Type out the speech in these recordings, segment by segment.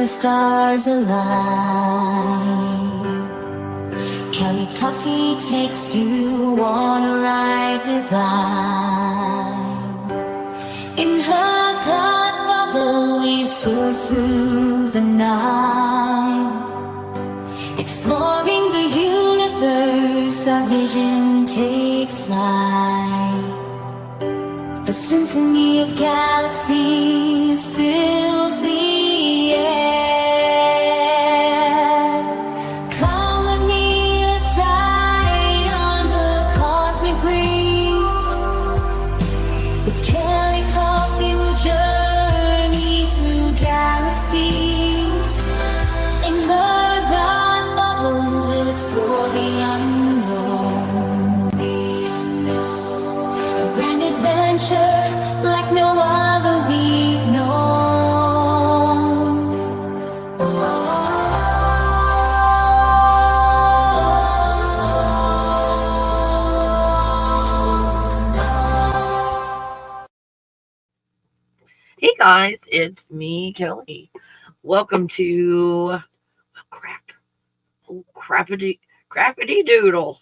the stars align. Kelly Coffee takes you on a ride divine. In her thought bubble we soar through the night, exploring the universe, our vision takes flight. The symphony of galaxies fills the air. Come with me, let's ride on the cosmic breeze. With Kelly Coffee we'll journey through galaxies. In her God bubble we'll explore the unknown. A grand adventure like no other we've known. Hey guys, it's me, Kelly. Welcome to crappity doodle.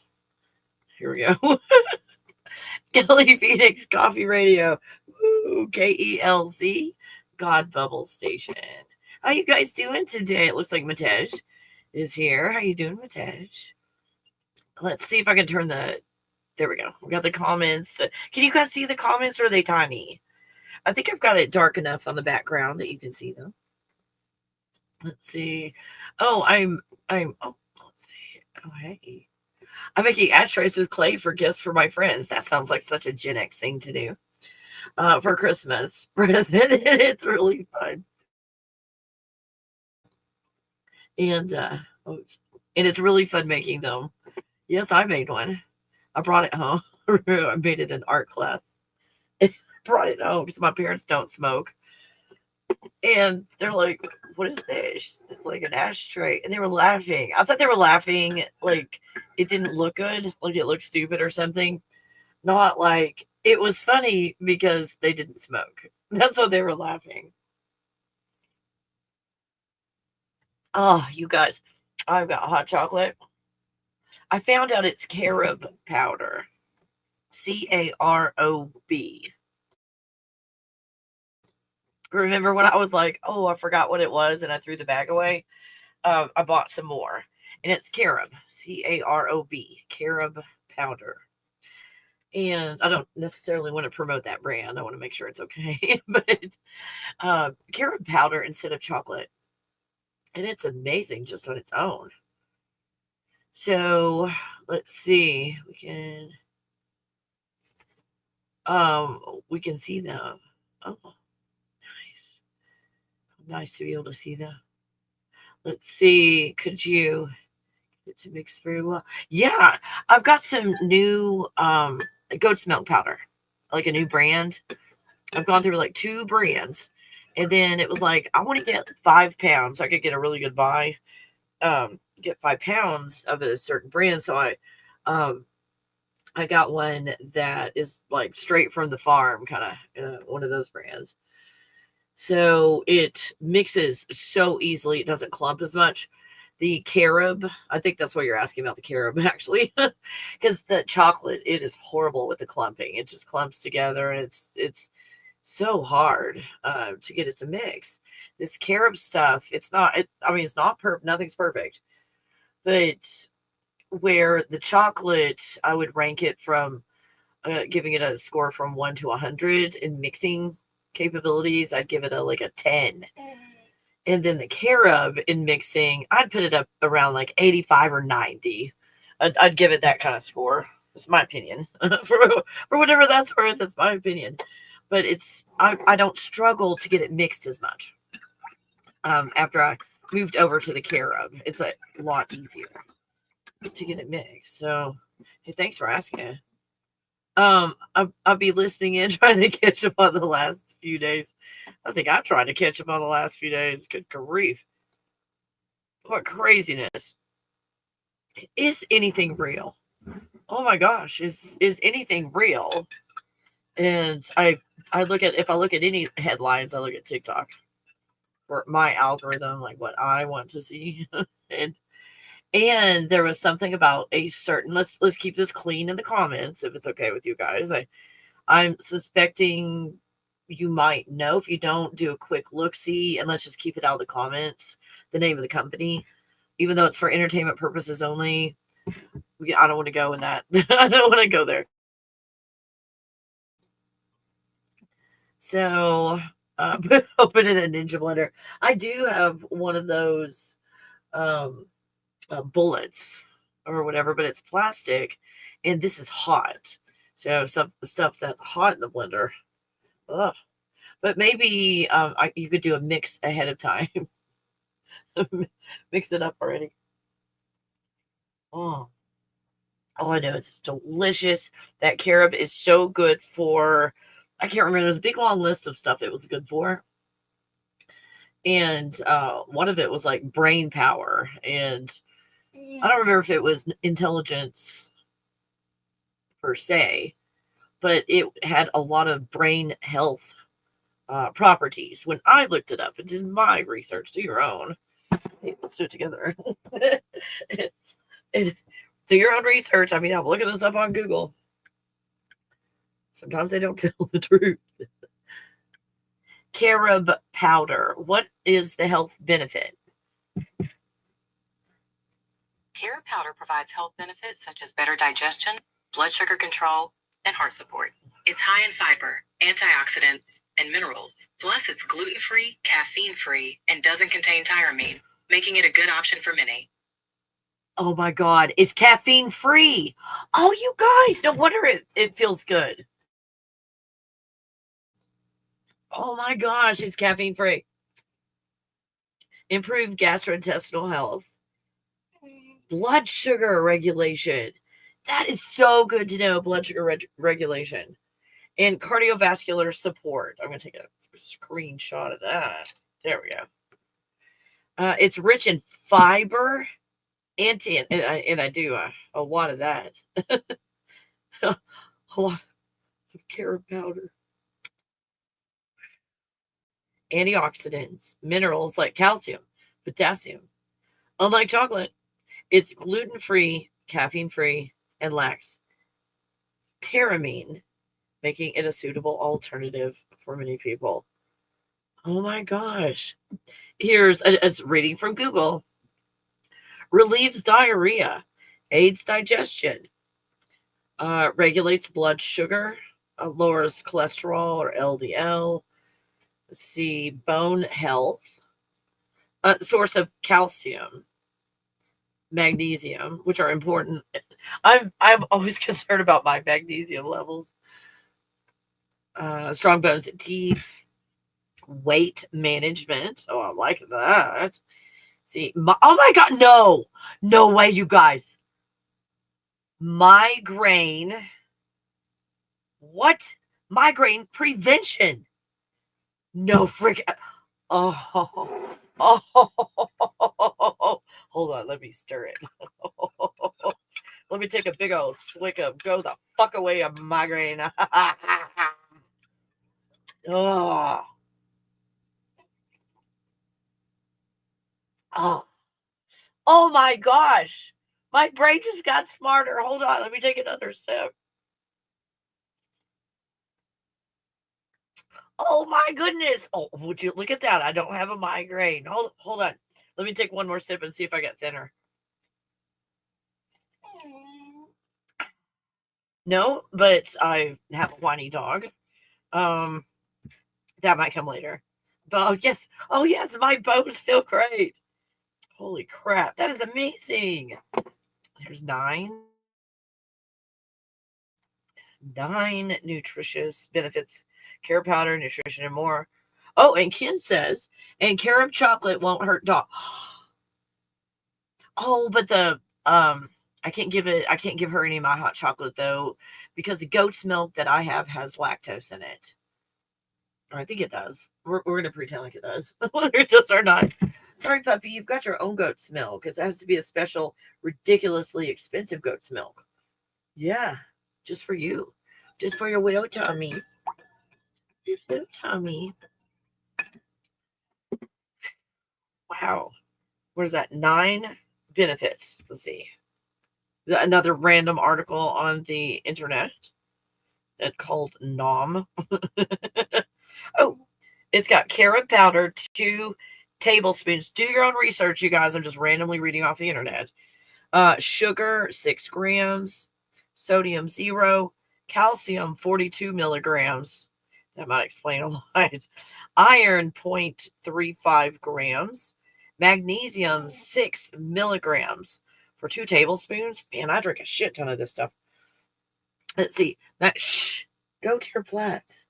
Here we go. Kelly Phoenix Coffee Radio. Woo, KELZ God Bubble Station. How you guys doing today? It looks like Matej is here. How you doing, Matej? Let's see if I can turn the... There we go. We got the comments. Can you guys see the comments, or are they tiny? I think I've got it dark enough on the background that you can see them. Let's see. Oh, let's see. Oh, hey. I'm making ashtrays with clay for gifts for my friends. That sounds like such a Gen X thing to do. For Christmas present. It's really fun. And it's really fun making them. Yes, I made one. I brought it home. I made it in art class. Brought it home because my parents don't smoke. And they're like, what is this? It's like an ashtray. And they were laughing. I thought they were laughing like it didn't look good, like it looked stupid or something. Not like it was funny because they didn't smoke. That's what they were laughing. Oh, you guys, I've got hot chocolate. I found out it's carob powder. CAROB. Remember when I was like, oh, I forgot what it was and I threw the bag away? I bought some more. And it's carob. CAROB. Carob powder. And I don't necessarily want to promote that brand. I want to make sure it's okay. But carob powder instead of chocolate. And it's amazing just on its own. So let's see. We can see them. Oh, nice. Nice to be able to see them. Let's see. Could you get it to mix very well? Yeah, I've got some new goat's milk powder, like a new brand. I've gone through like 2 brands, and then it was like I want to get 5 pounds so I could get a really good buy. Get 5 pounds of a certain brand, so I got one that is like straight from the farm, kind of one of those brands. So it mixes so easily; it doesn't clump as much. The carob, I think that's what you're asking about, the carob, actually, because the chocolate, it is horrible with the clumping. It just clumps together, and it's so hard to get it to mix. This carob stuff, it's not perfect. Nothing's perfect, but where the chocolate, I would rank it from giving it a score from 1 to 100 in mixing capabilities. I'd give it a 10. And then the carob in mixing, I'd put it up around like 85 or 90. I'd give it that kind of score. It's my opinion. for whatever that's worth, it's my opinion. But I don't struggle to get it mixed as much. After I moved over to the carob, it's a lot easier to get it mixed. So, hey, thanks for asking. I'll be listening in, trying to catch up on the last few days. I think I'm trying to catch up on the last few days. Good grief. What craziness. Is anything real? Oh my gosh, is anything real? And if I look at any headlines, I look at TikTok for my algorithm, like what I want to see. and there was something about a certain, let's keep this clean in the comments if it's okay with you guys. I'm suspecting you might know. If you don't, do a quick look see, and let's just keep it out of the comments, the name of the company, even though it's for entertainment purposes only. I don't want to go in that. I don't want to go there. So open in a Ninja blender. I do have one of those bullets or whatever, but it's plastic, and this is hot. So some stuff that's hot in the blender. Ugh. But maybe you could do a mix ahead of time. Mix it up already. Oh, I know it's delicious. That carob is so good for. I can't remember. There's a big long list of stuff it was good for, and one of it was like brain power, and I don't remember if it was intelligence per se, but it had a lot of brain health properties. When I looked it up and did my research, do your own. Hey, let's do it together. and do your own research. I mean, I'm looking this up on Google. Sometimes they don't tell the truth. Carob powder. What is the health benefit? Carob powder provides health benefits such as better digestion, blood sugar control, and heart support. It's high in fiber, antioxidants, and minerals. Plus, it's gluten-free, caffeine-free, and doesn't contain tyramine, making it a good option for many. Oh my God, it's caffeine-free. Oh, you guys, no wonder it feels good. Oh my gosh, it's caffeine-free. Improved gastrointestinal health. Blood sugar regulation. That is so good to know, blood sugar regulation. And cardiovascular support. I'm going to take a screenshot of that. There we go. It's rich in fiber, and I do a lot of that. A lot of carob powder. Antioxidants, minerals like calcium, potassium. Unlike chocolate, it's gluten-free, caffeine-free, and lacks tyramine, making it a suitable alternative for many people. Oh my gosh. Here's a reading from Google. Relieves diarrhea, aids digestion, regulates blood sugar, lowers cholesterol or LDL. Let's see, bone health, source of calcium, magnesium, which are important. I'm always concerned about my magnesium levels. Strong bones and teeth, weight management. Oh, I like that. See, oh my God, no way, you guys. Migraine. What? Migraine prevention. No frick. Oh, hold on. Let me stir it. Let me take a big old swick of go the fuck away of migraine. Oh. Oh my gosh. My brain just got smarter. Hold on. Let me take another sip. Oh my goodness. Oh, would you look at that? I don't have a migraine. Hold on. Let me take one more sip and see if I get thinner. No, but I have a whiny dog. That might come later. But oh yes, my bones feel great. Holy crap, that is amazing. There's 9 nutritious benefits: carob powder, nutrition, and more. Oh, and Ken says, and carob chocolate won't hurt dog. Oh, but the I can't give her any of my hot chocolate though, because the goat's milk that I have has lactose in it. Or I think it does. We're gonna pretend like it does. Whether it does or not. Sorry, puppy, you've got your own goat's milk. It has to be a special, ridiculously expensive goat's milk. Yeah, just for you. Just for your widow tummy. Your widow tummy. Wow. What is that? 9 benefits. Let's see. Another random article on the internet called Nom. Oh, it's got carob powder, 2 tablespoons. Do your own research, you guys. I'm just randomly reading off the internet. Sugar, 6 grams. Sodium, 0. Calcium, 42 milligrams. That might explain a lot. Iron, 0.35 grams. Magnesium, 6 milligrams for 2 tablespoons. Man, I drink a shit ton of this stuff. Let's see. Go to your plants.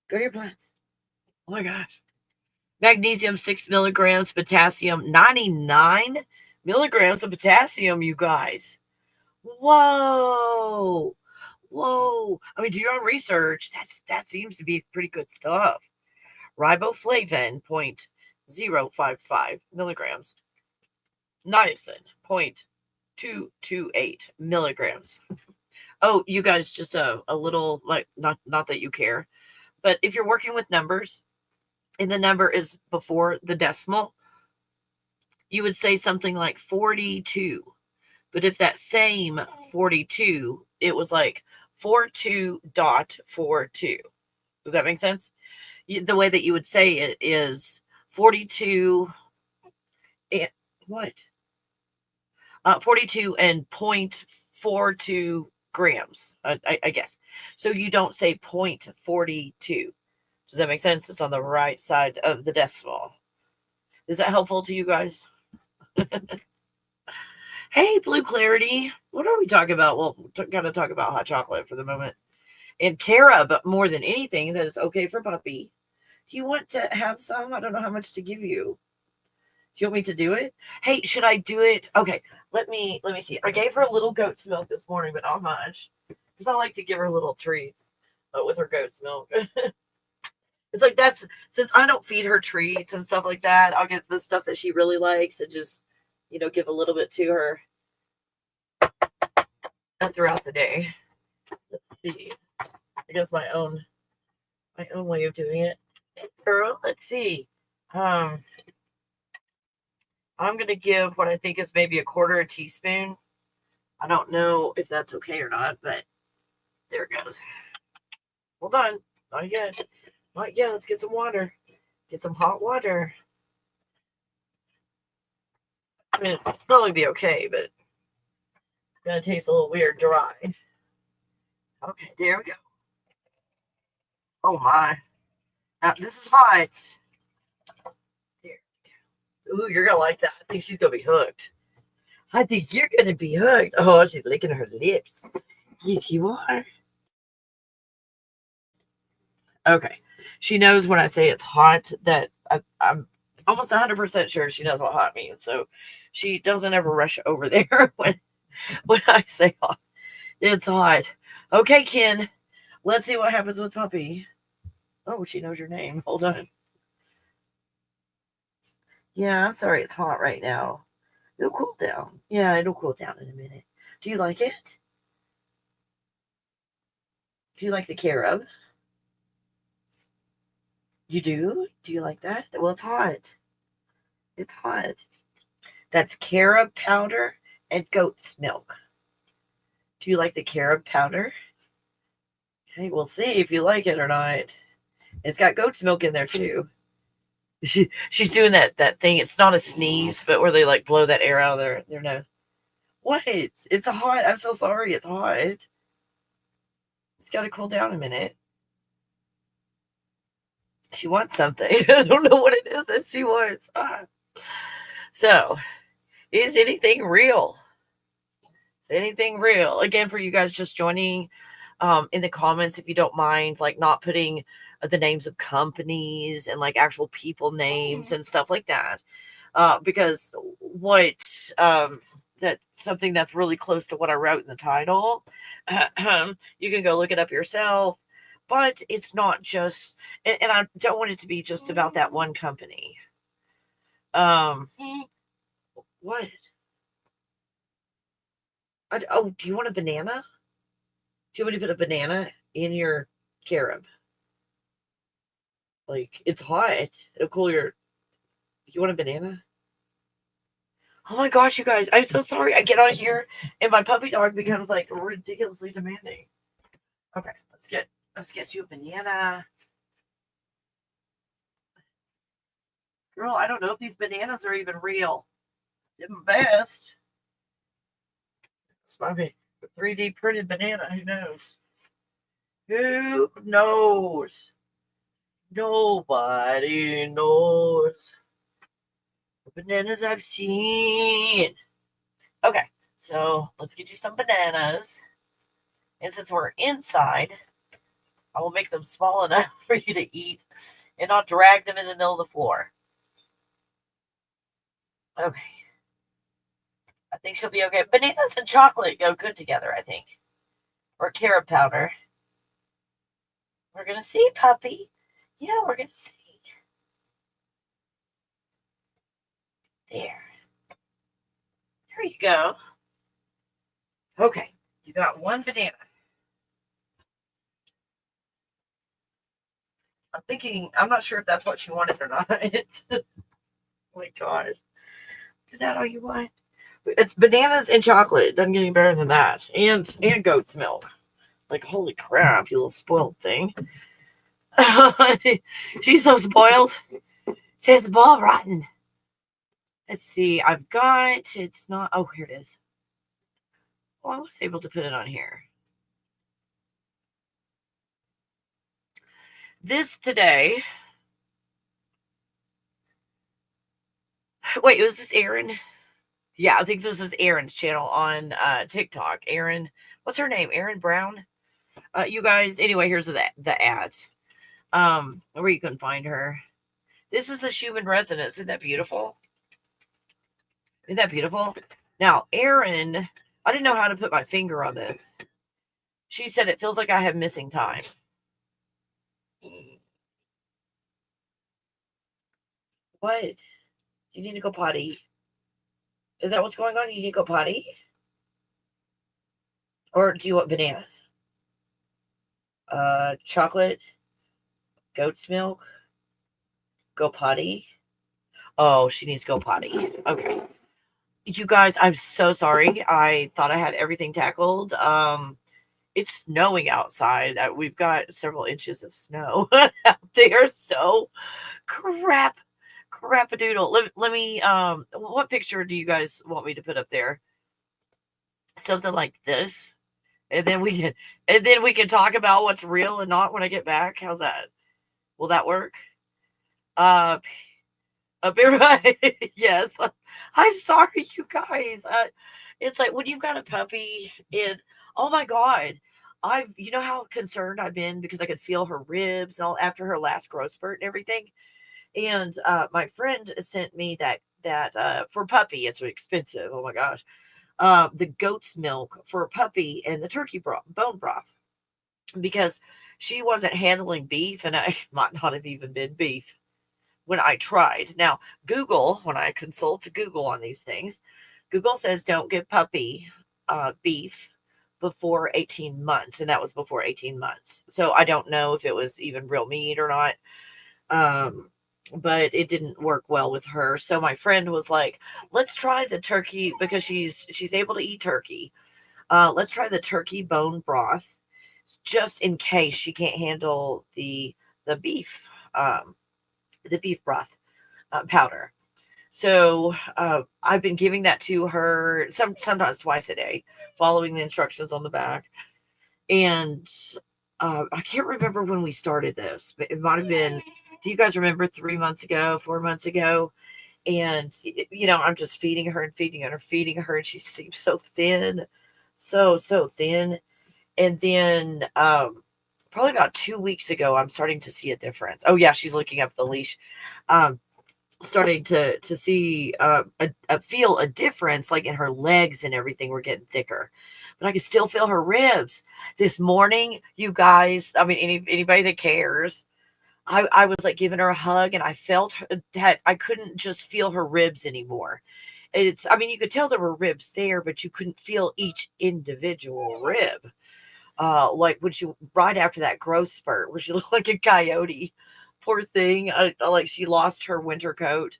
Go to your plants. Oh my gosh. Magnesium, 6 milligrams. Potassium, 99 milligrams of potassium, you guys. Whoa. Whoa. I mean, do your own research. That seems to be pretty good stuff. Riboflavin, 0.055 milligrams. Niacin, 0.228 milligrams. Oh, you guys, just a little, like, not that you care, but if you're working with numbers and the number is before the decimal, you would say something like 42. But if that same 42, it was like 42.42. Does that make sense? The way that you would say it is 42 and what? 42 and 0.42 grams, I guess. So you don't say 0.42. Does that make sense? It's on the right side of the decimal. Is that helpful to you guys? Hey, Blue Clarity. What are we talking about? Well, we're going to talk about hot chocolate for the moment. And carob, more than anything, that is okay for puppy. Do you want to have some? I don't know how much to give you. Do you want me to do it? Hey, should I do it? Okay, let me see. I gave her a little goat's milk this morning, but not much. Because I like to give her little treats with her goat's milk. It's like since I don't feed her treats and stuff like that, I'll get the stuff that she really likes and just, give a little bit to her throughout the day. Let's see. I guess my own way of doing it. Girl, let's see. I'm going to give what I think is maybe 1/4 teaspoon. I don't know if that's okay or not, but there it goes. Hold on. Not yet. Not yet. Let's get some water. Get some hot water. I mean, it's probably be okay, but it's going to taste a little weird dry. Okay, there we go. Oh, my. Now, this is hot. There. Ooh, you're going to like that. I think she's going to be hooked. I think you're going to be hooked. Oh, she's licking her lips. Yes, you are. Okay. She knows when I say it's hot that I'm almost 100% sure she knows what hot means. So she doesn't ever rush over there when I say hot. It's hot. Okay, Ken. Let's see what happens with Puppy. Oh, she knows your name. Hold on. Yeah, I'm sorry it's hot right now. It'll cool down. Yeah, it'll cool down in a minute. Do you like it? Do you like the carob? You do? Do you like that? Well, it's hot. It's hot. That's carob powder and goat's milk. Do you like the carob powder? Okay, we'll see if you like it or not. It's got goat's milk in there too. She's doing that thing. It's not a sneeze, but where they like blow that air out of their nose. What? It's hot. I'm so sorry. It's hot. It's got to cool down a minute. She wants something. I don't know what it is that she wants. So, is anything real? Is anything real? Again, for you guys just joining, in the comments, if you don't mind, like not putting the names of companies and like actual people names and stuff like that, because that's something that's really close to what I wrote in the title. You can go look it up yourself, but it's not just, and I don't want it to be just about that one company. What? Do you want a banana? Do you want me to put a banana in your carob? Like, it's hot. It'll cool your... You want a banana? Oh my gosh, you guys, I'm so sorry. I get on here and my puppy dog becomes like ridiculously demanding. Okay, let's get you a banana. Girl, I don't know if these bananas are even real. Did my best. This might be a 3D printed banana. Who knows? Who knows? Nobody knows the bananas I've seen. Okay, so let's get you some bananas. And since we're inside, I will make them small enough for you to eat and not drag them in the middle of the floor. Okay. I think she'll be okay. Bananas and chocolate go good together, I think. Or carob powder. We're going to see, puppy. Yeah, we're going to see. There. There you go. Okay. You got one banana. I'm thinking, I'm not sure if that's what she wanted or not. Oh my God. Is that all you want? It's bananas and chocolate. It doesn't get any better than that. And goat's milk. Like, holy crap, you little spoiled thing. She's so spoiled. She has the ball rotten. Let's see. I've got, it's not, oh, here it is. Oh, I was able to put it on here. This today. Wait, was this Aaron? Yeah, I think this is Aaron's channel on TikTok. Aaron, what's her name? Aaron Brown? You guys, anyway, here's the ad. Where you can find her. This is the Schumann Resonance. Isn't that beautiful? Isn't that beautiful? Now, Aaron, I didn't know how to put my finger on this. She said it feels like I have missing time. What? You need to go potty. Is that what's going on? You need to go potty? Or do you want bananas? Chocolate, goat's milk, go potty. Oh, she needs to go potty. Okay. You guys, I'm so sorry. I thought I had everything tackled. It's snowing outside. We've got several inches of snow out there. So crap-a-doodle. Let me, what picture do you guys want me to put up there? Something like this. And then we can talk about what's real and not when I get back. How's that? Will that work? Up here, right? Yes. I'm sorry, you guys. It's like when you've got a puppy and oh my God, you know how concerned I've been because I could feel her ribs and all after her last growth spurt and everything. And my friend sent me that for puppy, it's expensive. Oh my gosh. The goat's milk for a puppy and the turkey bone broth because she wasn't handling beef and I might not have even been beef when I tried. Now, Google, when I consult Google on these things, Google says don't give puppy beef before 18 months. And that was before 18 months. So I don't know if it was even real meat or not. But it didn't work well with her. So my friend was like, let's try the turkey because she's able to eat turkey. Let's try the turkey bone broth just in case she can't handle the beef broth powder. So I've been giving that to her sometimes twice a day, following the instructions on the back. And I can't remember when we started this, but it might have been, do you guys remember 3 months ago, 4 months ago? And, I'm just feeding her. And she seems so thin, so thin. And then probably about 2 weeks ago, I'm starting to see a difference. Oh, yeah, she's looking up the leash. Starting to see, feel a difference, like in her legs and everything were getting thicker. But I could still feel her ribs. This morning, you guys, I mean, anybody that cares, I was like giving her a hug and I felt that I couldn't just feel her ribs anymore. You could tell there were ribs there, but you couldn't feel each individual rib. Like when she, right after that growth spurt, where she looked like a coyote, poor thing. Like she lost her winter coat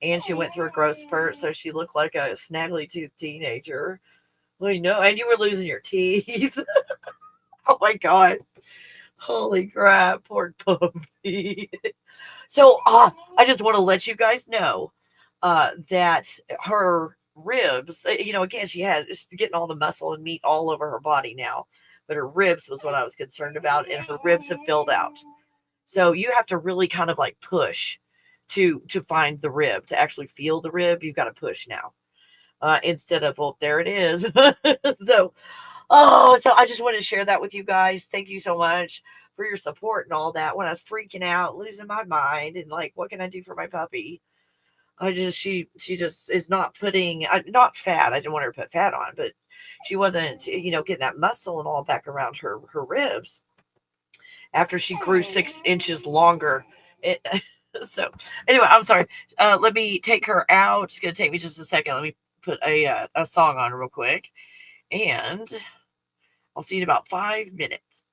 and she went through a growth spurt, so she looked like a snaggly tooth teenager. Well, you know, and you were losing your teeth. Oh my God. Holy crap, poor puppy. So I just want to let you guys know that her ribs, you know, again, she has it's getting all the muscle and meat all over her body now, but her ribs was what I was concerned about, and her ribs have filled out. So you have to really kind of like push to find the rib, to actually feel the rib. You've got to push now instead of, well, there it is. So I just wanted to share that with you guys. Thank you so much for your support and all that. When I was freaking out, losing my mind, and like, what can I do for my puppy? She just is not putting, not fat. I didn't want her to put fat on, but she wasn't, you know, getting that muscle and all back around her ribs after she grew 6 inches longer. So anyway, I'm sorry. Let me take her out. It's going to take me just a second. Let me put a song on real quick, and I'll see you in about 5 minutes.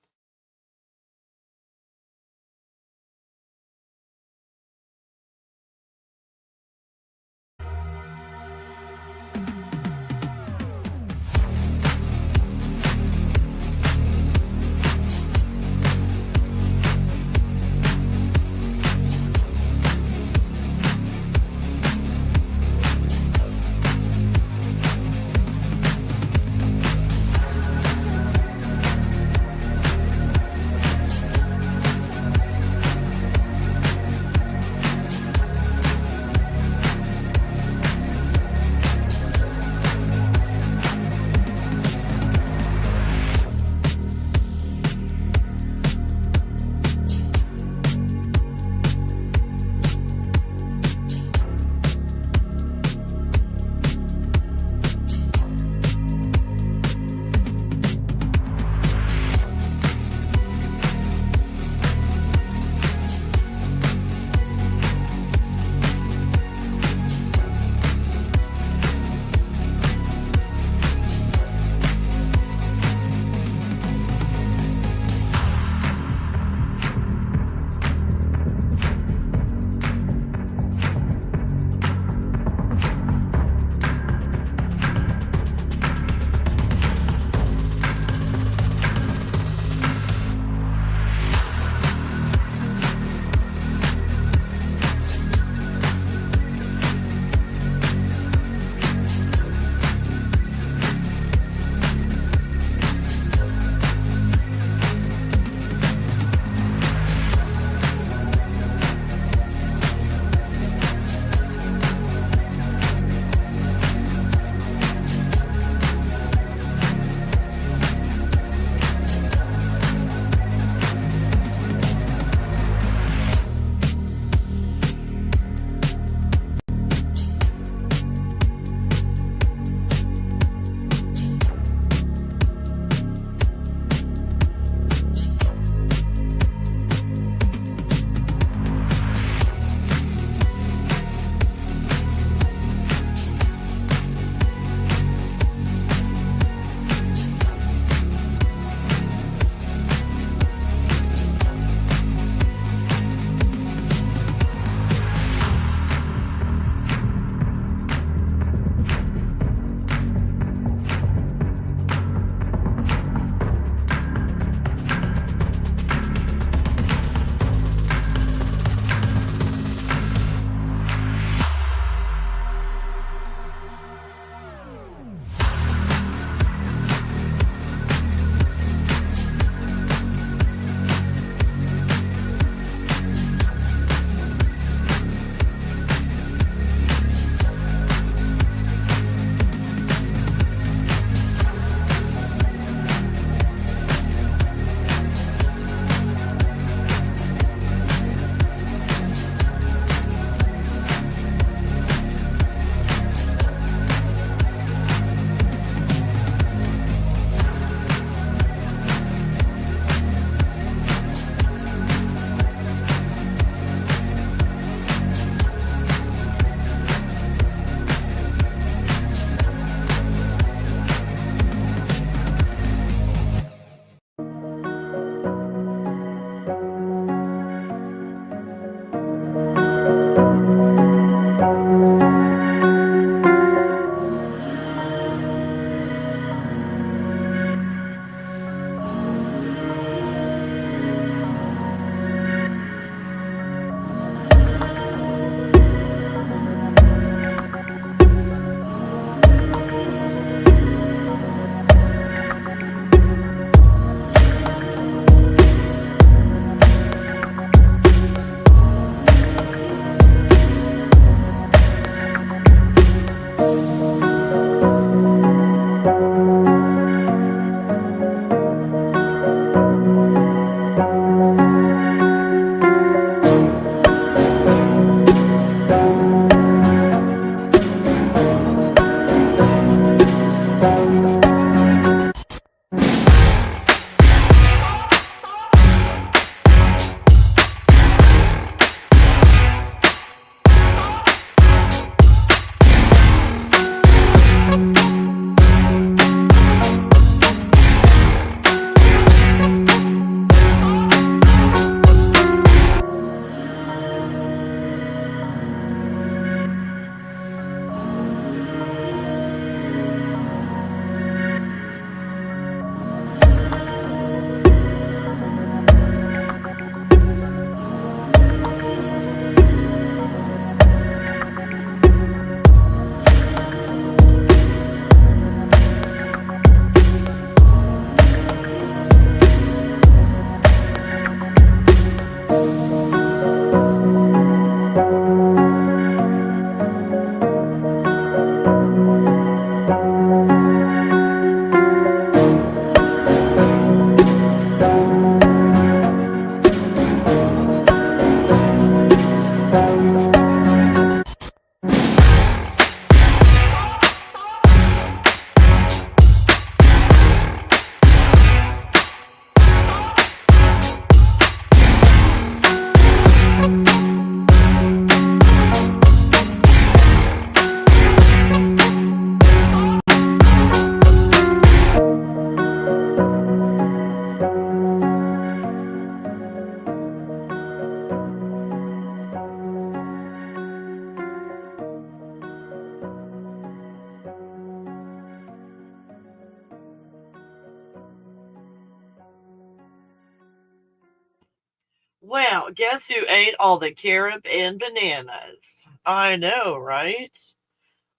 Well, guess who ate all the carob and bananas? I know, right?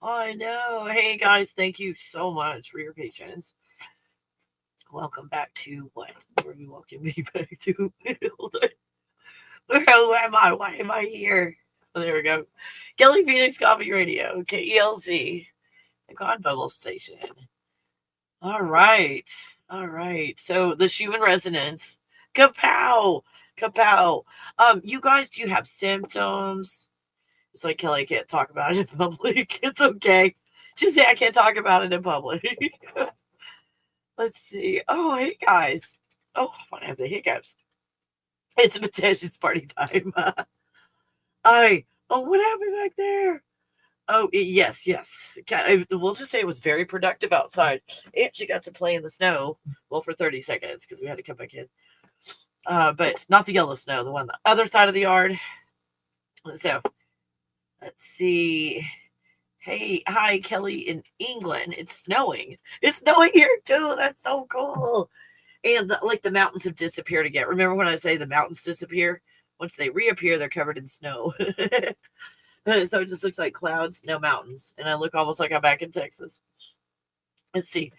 I know. Hey guys, thank you so much for your patience. Welcome back to what? Where are you welcoming me back to? Hold on. Who am I? Why am I here? Oh, there we go. Kelly Phoenix Coffee Radio, KELZ, the God Bubble Station. All right. All right. So the Schumann resonance. Kapow. Kapow. You guys, do you have symptoms? It's like Kelly, I can't talk about it in public. It's okay. Just say I can't talk about it in public. Let's see. Oh, hey guys. Oh, I want to have the hiccups. It's a potential party time. What happened back there? Oh, yes, yes. We'll just say it was very productive outside. And she got to play in the snow, well, for 30 seconds because we had to come back in. But not the yellow snow, the one on the other side of the yard. So, let's see. Hey, hi, Kelly in England. It's snowing. It's snowing here too. That's so cool. And the mountains have disappeared again. Remember when I say the mountains disappear? Once they reappear, they're covered in snow. So it just looks like clouds, no mountains. And I look almost like I'm back in Texas. Let's see.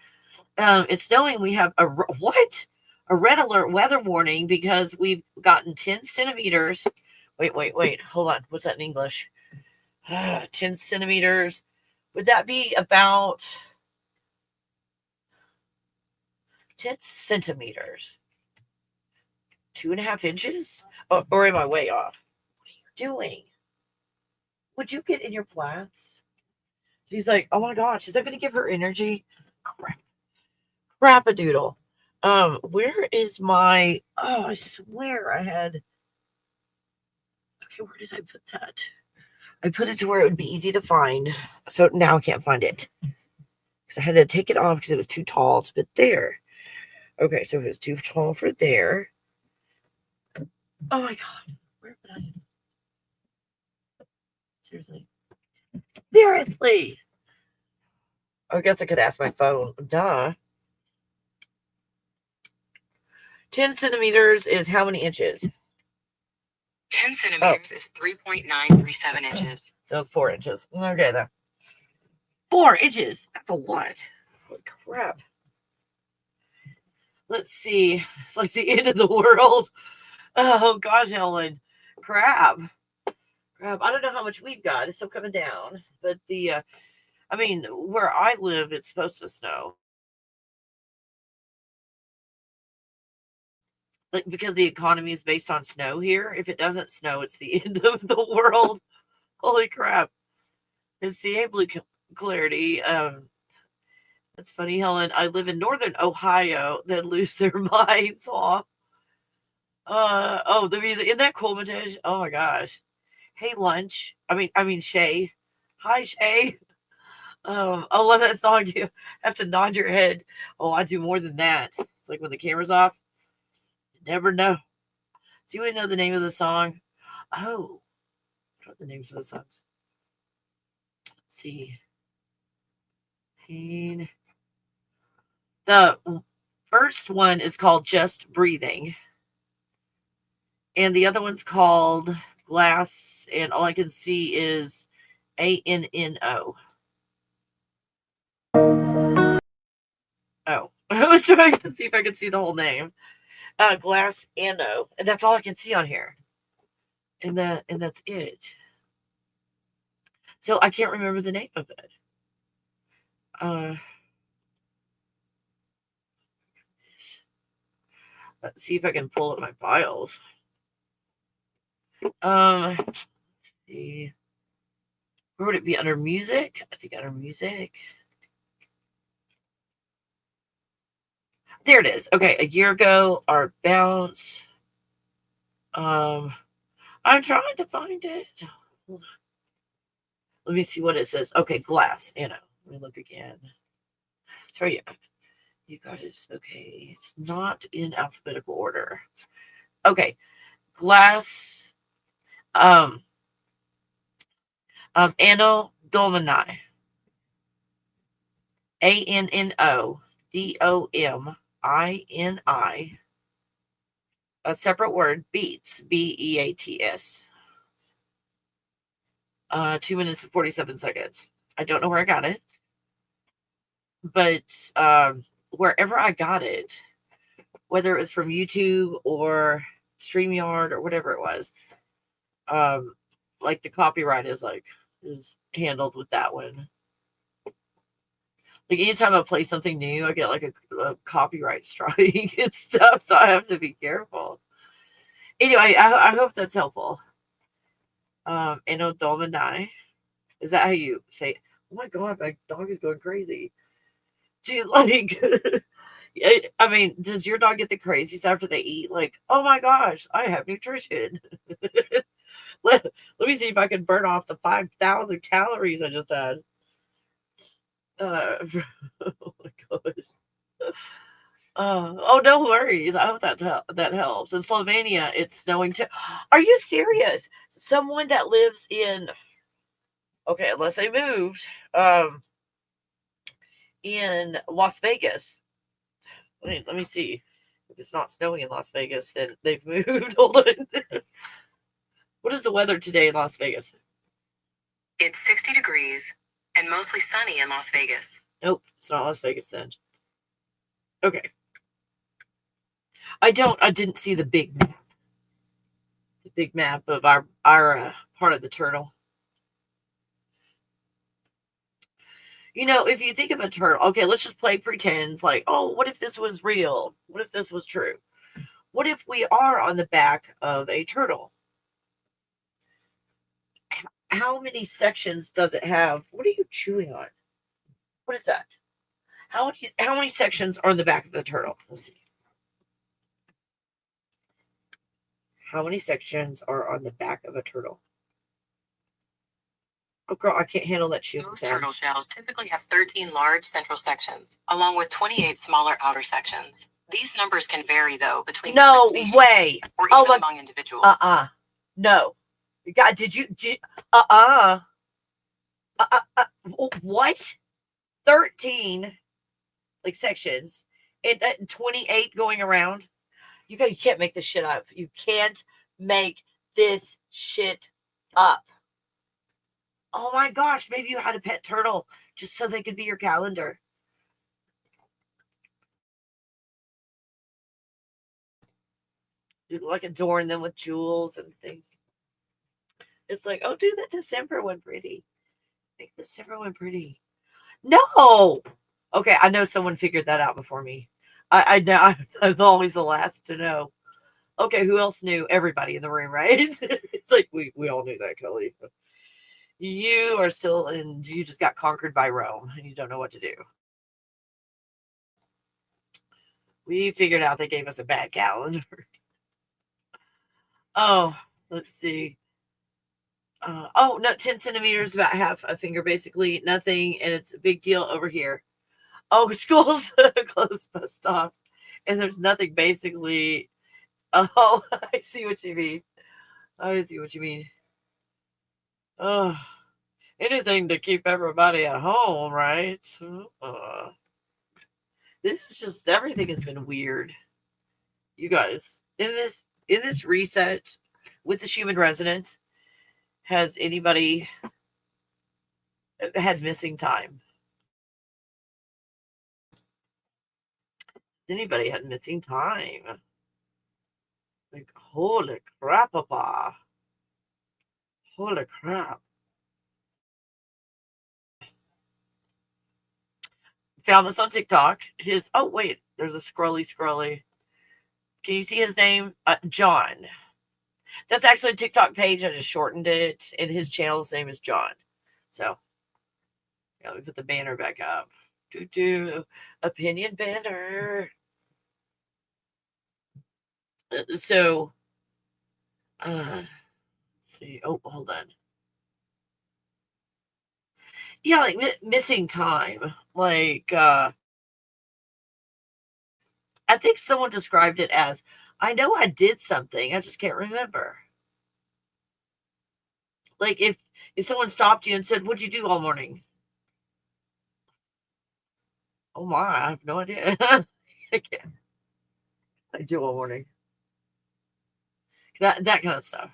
It's snowing. We have a red alert weather warning because we've gotten 10 centimeters. Wait. Hold on. What's that in English? 10 centimeters. Would that be about 10 centimeters? 2.5 inches? Oh, or am I way off? What are you doing? Would you get in your flats? She's like, oh my gosh, is that going to give her energy? Crap-a-doodle. Where is my, I swear I had, okay, where did I put that? I put it to where it would be easy to find. So now I can't find it. Because I had to take it off because it was too tall to put there. Okay, so if it's too tall for there. Oh my God. Where would I? Seriously. I guess I could ask my phone. Duh. 10 centimeters is how many inches? 10 centimeters is 3.937 inches. So it's 4 inches. Okay, then. 4 inches. That's a lot. Holy crap. Let's see. It's like the end of the world. Oh, gosh, Helen. Crap. I don't know how much we've got. It's still coming down. But where I live, it's supposed to snow. Like, because the economy is based on snow here. If it doesn't snow, it's the end of the world. Holy crap. And see, hey, Blue Clarity. That's funny, Helen. I live in northern Ohio that lose their minds off. The music. Isn't that cool, Matesh? Oh my gosh. Hey, Lunch. I mean Shay. Hi, Shay. I love that song. You have to nod your head. Oh, I do more than that. It's like when the camera's off. You never know. Do you know the name of the song? Oh, what are the names of the songs? Let's see. Pain. The first one is called Just Breathing. And the other one's called Glass. And all I can see is ANNO. Oh, I was trying to see if I could see the whole name. Glass Anno. And that's all I can see on here. And that's it. So I can't remember the name of it. Let's see if I can pull up my files. Let's see. Where would it be? Under music? I think under music. There it is. Okay, a year ago, our bounce. I'm trying to find it. Hold on. Let me see what it says. Okay, Glass. Let me look again. Sorry, you guys. Okay, it's not in alphabetical order. Okay, Glass. Anno Domini. ANNO DOMINI. a separate word, beats, Beats. 2 minutes and 47 seconds. I don't know where I got it, but wherever I got it, whether it was from YouTube or StreamYard or whatever it was, like the copyright is handled with that one. Like anytime I play something new, I get like a copyright strike and stuff, so I have to be careful. Anyway, I hope that's helpful. Enodominai. Is that how you say it? Oh my god, my dog is going crazy. Dude, like, I mean, does your dog get the crazies after they eat? Like, oh my gosh, I have nutrition. let me see if I can burn off the 5,000 calories I just had. Oh my gosh. Oh, no worries. I hope that helps. In Slovenia, it's snowing too. Are you serious? Someone that lives in, okay, unless they moved, in Las Vegas. Let me see. If it's not snowing in Las Vegas, then they've moved. Hold on. What is the weather today in Las Vegas? It's 60 degrees and mostly sunny in Las Vegas. Nope, it's not Las Vegas then. Okay. I didn't see the big map of our part of the turtle. You know, if you think of a turtle, okay, let's just play pretend, like, oh, what if this was real? What if this was true? What if we are on the back of a turtle? How many sections does it have? What are you chewing on? What is that? How many sections are on the back of the turtle? Let's see. How many sections are on the back of a turtle? Oh, girl, I can't handle that chewing. Most turtle shells typically have 13 large central sections, along with 28 smaller outer sections. These numbers can vary, though, between no species way or even among individuals. No. God, what? 13 like sections and 28 going around. You can't make this shit up. You can't make this shit up. Oh my gosh, maybe you had a pet turtle just so they could be your calendar. You like adorn them with jewels and things. It's like, oh, do that December one pretty. Make the December one pretty. No. Okay, I know someone figured that out before me. I know I'm always the last to know. Okay, who else knew? Everybody in the room, right? It's like we all knew that, Kelly. You are still in. You just got conquered by Rome, and you don't know what to do. We figured out they gave us a bad calendar. Oh, let's see. Oh, no, 10 centimeters, about half a finger, basically nothing, and it's a big deal over here. Oh, schools close bus stops, and there's nothing basically. Oh, I see what you mean. I see what you mean. Oh, anything to keep everybody at home, right? This is just, everything has been weird. You guys, in this reset with the Schumann resonance, has anybody had missing time? Anybody had missing time? Like, holy crap, papa. Holy crap. Found this on TikTok. Oh, wait, there's a scrolly. Can you see his name? John. That's actually a TikTok page. I just shortened it, and his channel's name is John. So, yeah, let me put the banner back up. Opinion banner. So, let's see. Oh, hold on. Yeah, like missing time. Like, I think someone described it as, I know I did something, I just can't remember. Like if someone stopped you and said, what'd you do all morning? Oh my, I have no idea. I do all morning. That kind of stuff.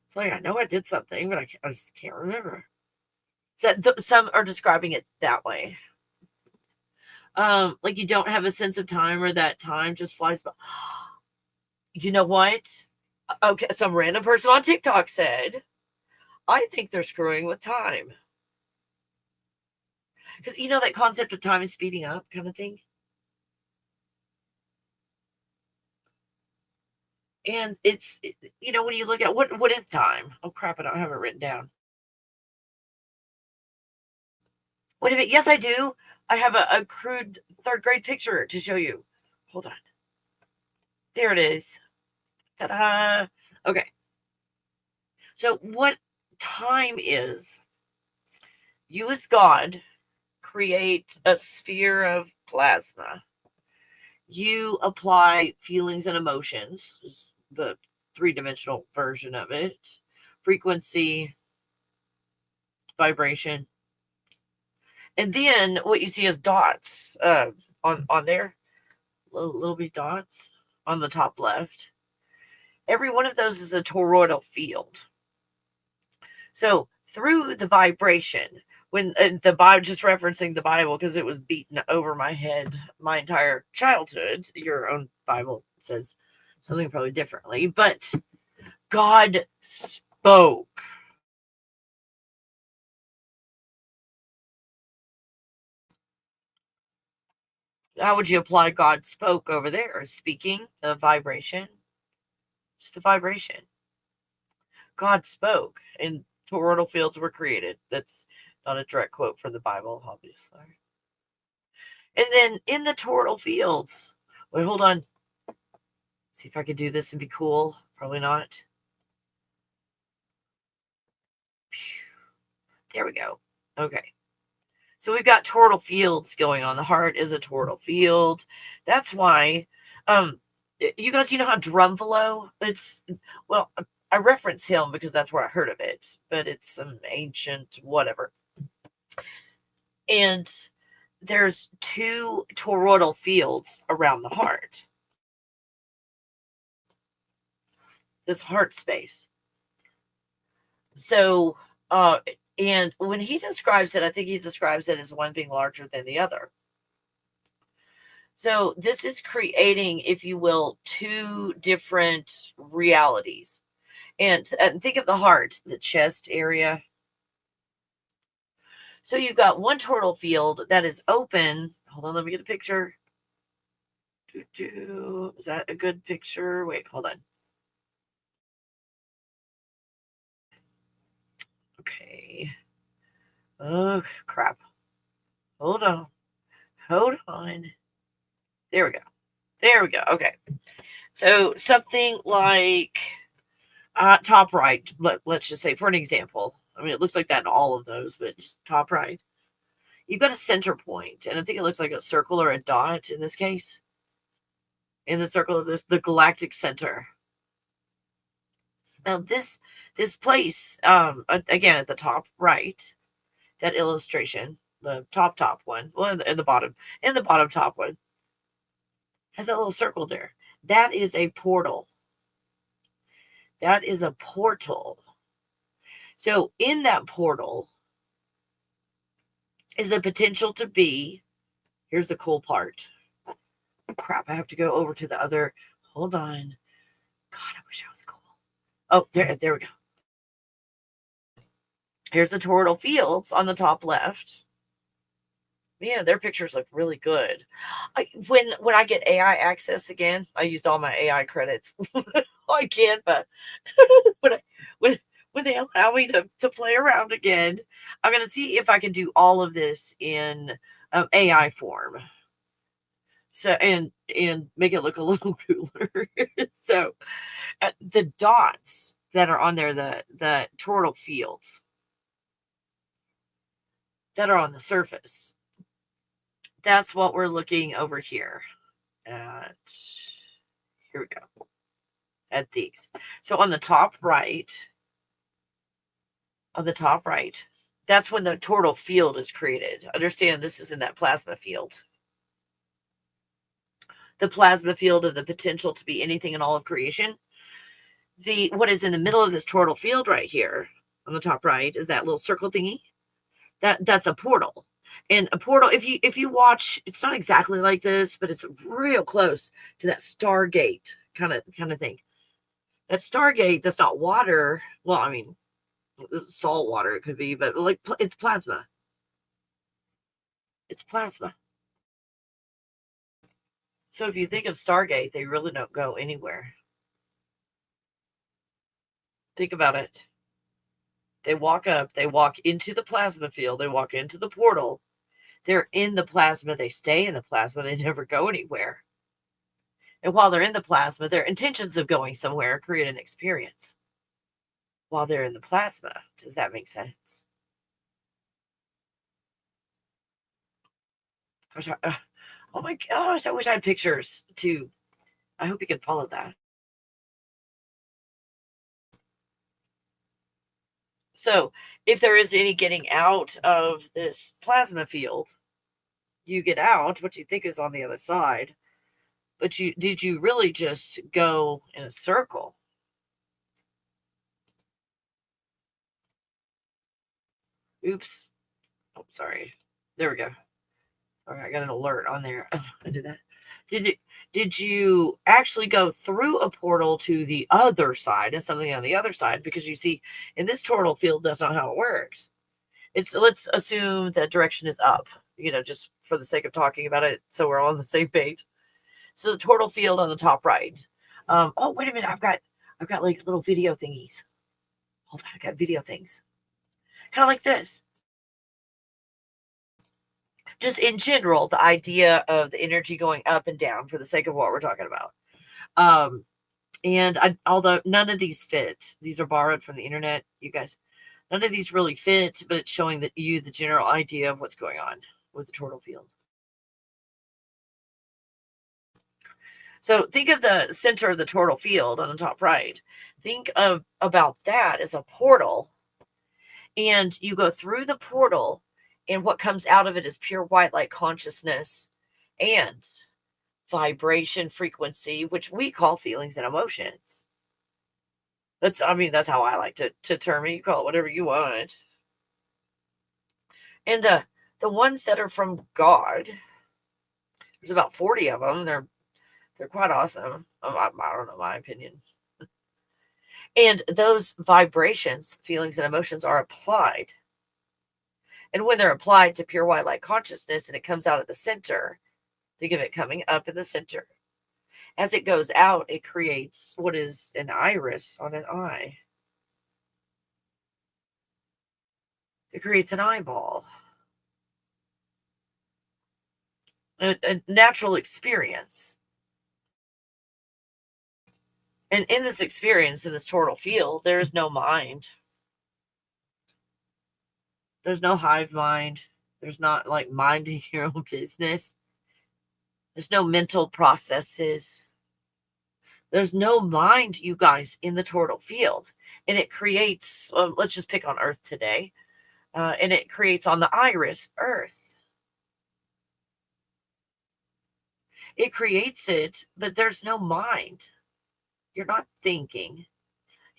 It's like, I know I did something, but I just can't remember. So some are describing it that way. Like you don't have a sense of time, or that time just flies by. You know what? Okay, some random person on TikTok said, I think they're screwing with time. Because you know that concept of time is speeding up kind of thing? And it's, when you look at what is time? Oh crap, I don't have it written down. Wait a minute. Yes, I do. I have a crude third grade picture to show you. Hold on. There it is. Ta-da. Okay. So what time is, you as God create a sphere of plasma. You apply feelings and emotions, the three-dimensional version of it, frequency, vibration, and then what you see is dots on there, little bitty dots on the top left. Every one of those is a toroidal field. So through the vibration, when the Bible, just referencing the Bible because it was beaten over my head my entire childhood. Your own Bible says something probably differently, but God spoke. How would you apply God spoke over there? Speaking, a vibration, just a vibration. God spoke, and toroidal fields were created. That's not a direct quote from the Bible, obviously. And then in the toroidal fields, wait, hold on. See if I could do this and be cool. Probably not. There we go. Okay. So we've got toroidal fields going on. The heart is a toroidal field. That's why, you guys, you know how Drumvalo, well, I reference him because that's where I heard of it, but it's some ancient whatever. And there's two toroidal fields around the heart. This heart space. So, and when he describes it, I think he describes it as one being larger than the other. So this is creating, if you will, two different realities. And think of the heart, the chest area. So you've got one toroidal field that is open. Hold on, let me get a picture. Is that a good picture? Wait, hold on. Okay. Oh, crap. Hold on. There we go. Okay. So something like top right, let's just say, for an example. I mean, it looks like that in all of those, but just top right. You've got a center point, and I think it looks like a circle or a dot in this case. In the circle of the galactic center. Now this place, again at the top right, that illustration, the top one, well, in the bottom top one, has that little circle there. That is a portal. That is a portal. So in that portal is the potential to be, here's the cool part. Crap, I have to go over to the other, hold on. God, I wish I was cool. Oh, there we go. Here's the toroidal fields on the top left. Yeah, their pictures look really good. When I get AI access again, I used all my AI credits. I can't, but when they allow me to play around again, I'm going to see if I can do all of this in AI form. So and make it look a little cooler. So the dots that are on there, the toroidal fields that are on the surface, that's what we're looking over here at. Here we go. At these. So on the top right, that's when the toroidal field is created. Understand, this is in that plasma field. The plasma field of the potential to be anything in all of creation. what is in the middle of this toroidal field right here on the top right is that little circle thingy. That's a portal. And a portal, if you watch, it's not exactly like this, but it's real close to that Stargate kind of thing. That Stargate, that's not water. Well, I mean, salt water it could be, but like it's plasma. It's plasma. So if you think of Stargate, they really don't go anywhere. Think about it. They walk up, they walk into the plasma field, they walk into the portal. They're in the plasma, they stay in the plasma, they never go anywhere. And while they're in the plasma, their intentions of going somewhere create an experience. While they're in the plasma, does that make sense? Oh my gosh, I wish I had pictures too. I hope you can follow that. So if there is any getting out of this plasma field, you get out what you think is on the other side. But did you really just go in a circle? Oops. Oh, sorry. There we go. All right, I got an alert on there. Oh, I did that. Did you actually go through a portal to the other side and something on the other side? Because you see, in this toroidal field, that's not how it works. Let's assume that direction is up, just for the sake of talking about it, so we're all on the same page. So the toroidal field on the top right. Oh, wait a minute, I've got like little video thingies. Hold on, I got video things. Kind of like this. Just in general, the idea of the energy going up and down for the sake of what we're talking about. Although none of these fit, these are borrowed from the internet, you guys. None of these really fit, but it's showing the general idea of what's going on with the toroidal field. So think of the center of the toroidal field on the top right. Think about that as a portal. And you go through the portal, and what comes out of it is pure white light consciousness and vibration frequency, which we call feelings and emotions. That's how I like to term it. You call it whatever you want. And the ones that are from God, there's about 40 of them. They're quite awesome. I don't know, my opinion. And those vibrations, feelings, and emotions are applied. And when they're applied to pure white light consciousness and it comes out at the center, think of it coming up in the center. As it goes out, it creates what is an iris on an eye. It creates an eyeball. A natural experience. And in this experience, in this toroidal field, there is no mind. There's no hive mind. There's not like minding your own business. There's no mental processes. There's no mind, you guys, in the toroidal field. And it creates, let's just pick on Earth today. And it creates on the iris, Earth. It creates it, but there's no mind. You're not thinking.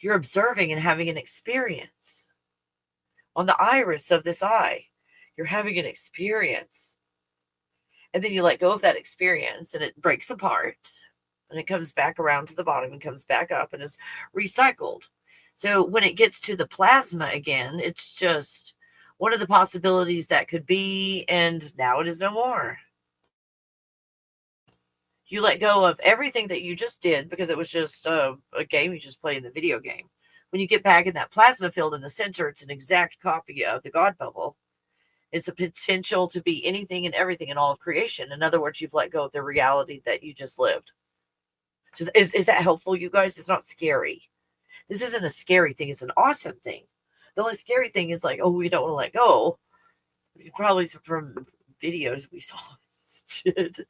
You're observing and having an experience. On the iris of this eye, you're having an experience. And then you let go of that experience and it breaks apart and it comes back around to the bottom and comes back up and is recycled. So when it gets to the plasma again, it's just one of the possibilities that could be, and now it is no more. You let go of everything that you just did because it was just a game you just played in the video game. When you get back in that plasma field in the center, it's an exact copy of the God bubble. It's a potential to be anything and everything in all of creation. In other words, you've let go of the reality that you just lived. Is that helpful, you guys? It's not scary. This isn't a scary thing. It's an awesome thing. The only scary thing is like, oh, we don't want to let go. Probably from videos we saw. Shit.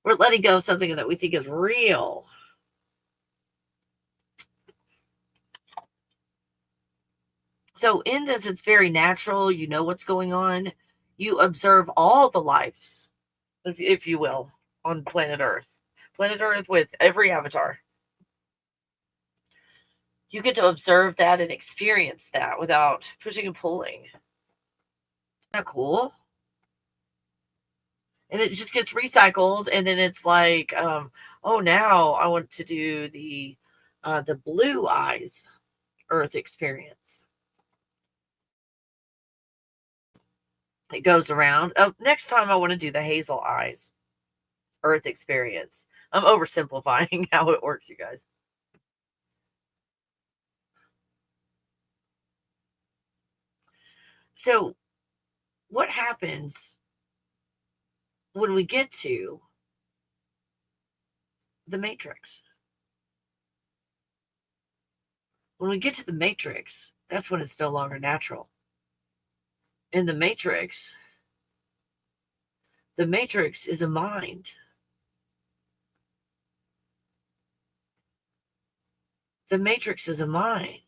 We're letting go of something that we think is real. So in this, it's very natural. You know what's going on. You observe all the lives, if you will, on planet Earth. Planet Earth with every avatar. You get to observe that and experience that without pushing and pulling. Isn't that cool? And it just gets recycled, and then it's like, oh, now I want to do the Blue Eyes Earth experience. It goes around. Next time I want to do the Hazel Eyes Earth experience. I'm oversimplifying how it works, you guys. So, what happens when we get to the Matrix? When we get to the Matrix, that's when it's no longer natural. In the Matrix is a mind. The Matrix is a mind.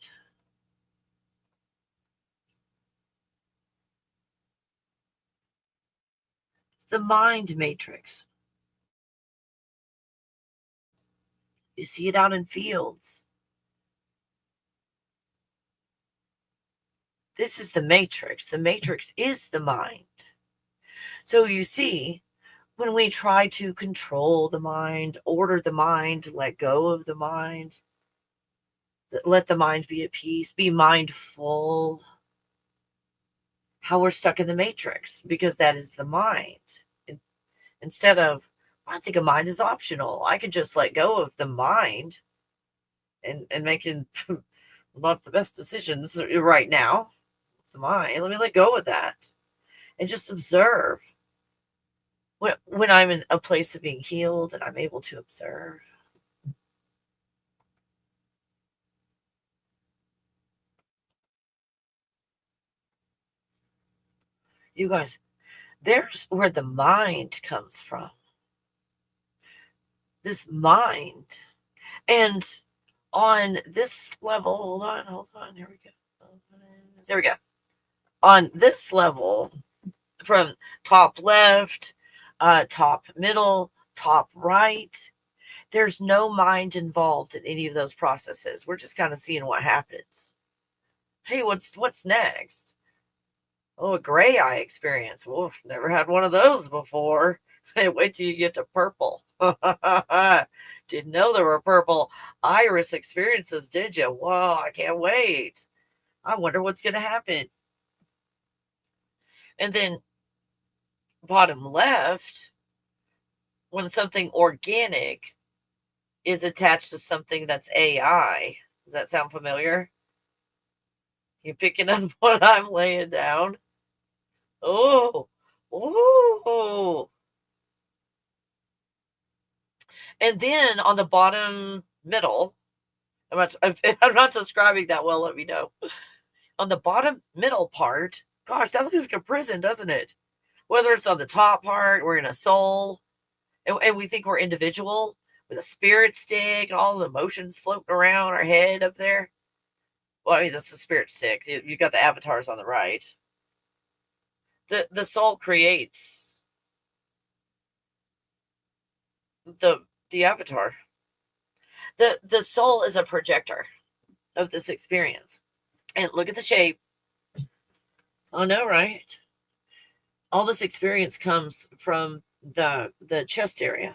It's the mind matrix. You see it out in fields. This is the Matrix. The Matrix is the mind. So you see, when we try to control the mind, order the mind, let go of the mind, let the mind be at peace, be mindful, how we're stuck in the Matrix, because that is the mind. Instead of, I think a mind is optional. I could just let go of the mind and making not the best decisions right now. It's the mind. Let me let go of that and just observe. When I'm in a place of being healed and I'm able to observe. You guys, there's where the mind comes from. This mind. And on this level, hold on, here we go. There we go. On this level, from top left, top middle, top right, there's no mind involved in any of those processes. We're just kind of seeing what happens. Hey, what's next? Oh, a gray eye experience. Well, never had one of those before. Hey, wait till you get to purple. Didn't know there were purple iris experiences, did you? Whoa, I can't wait. I wonder what's going to happen. And then bottom left, when something organic is attached to something that's AI. Does that sound familiar? You picking up what I'm laying down? Oh. And then on the bottom middle, I'm not describing that well, let me know. On the bottom middle part, gosh, that looks like a prison, doesn't it? Whether it's on the top part, we're in a soul, and we think we're individual with a spirit stick and all those emotions floating around our head up there. Well, I mean, that's the spirit stick. You got the avatars on the right. The soul creates the avatar. The soul is a projector of this experience. And look at the shape. I know, right? All this experience comes from the chest area.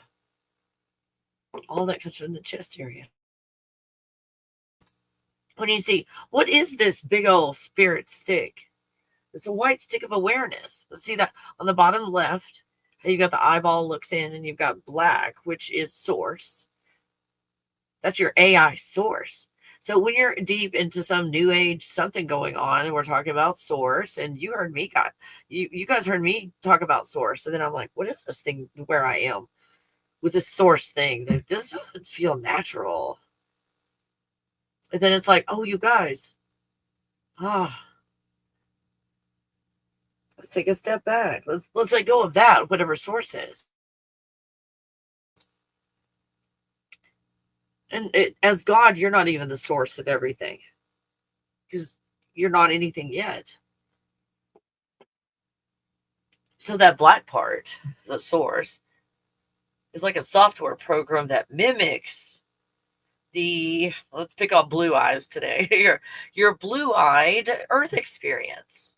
All that comes from the chest area. When you see, what is this big old spirit stick? It's a white stick of awareness. See that on the bottom left, you've got the eyeball looks in, and you've got black, which is source. That's your AI source. So when you're deep into some new age something going on, and we're talking about source, and you heard me, you guys heard me talk about source, and then I'm like, what is this thing where I am with this source thing? This doesn't feel natural. And then it's like, oh, you guys, let's take a step back. Let's let go of that, whatever source is. And as God, you're not even the source of everything, because you're not anything yet. So that black part, the source, is like a software program that mimics let's pick on blue eyes today, your blue-eyed Earth experience.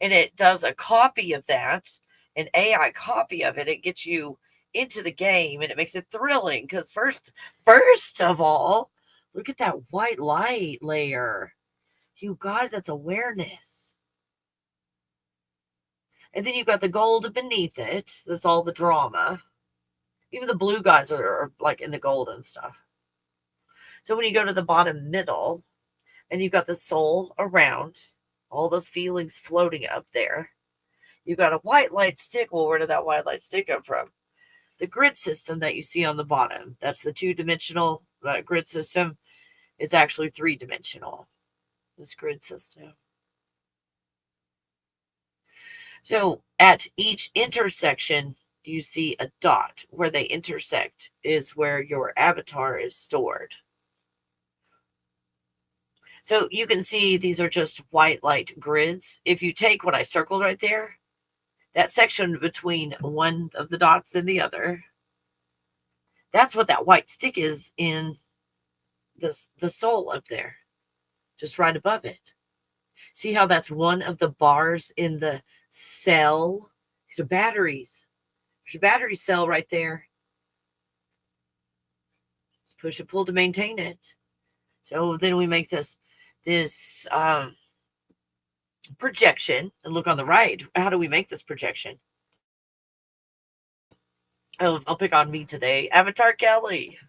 And it does a copy of that, an AI copy of it. It gets you into the game and it makes it thrilling because first of all, look at that white light layer. You guys, that's awareness. And then you've got the gold beneath it. That's all the drama. Even the blue guys are like in the gold and stuff. So when you go to the bottom middle and you've got the soul around, all those feelings floating up there, you've got a white light stick. Well, where did that white light stick come from? The grid system that you see on the bottom. That's the 2-dimensional grid system. It's actually 3-dimensional, this grid system. So at each intersection, you see a dot. Where they intersect is where your avatar is stored. So you can see these are just white light grids. If you take what I circled right there, that section between one of the dots and the other, that's what that white stick is in the soul up there, just right above it. See how that's one of the bars in the cell? These are batteries. There's a battery cell right there. Just push and pull to maintain it. So then we make this projection, and look on the right. How do we make this projection? I'll pick on me today. Avatar Kelly.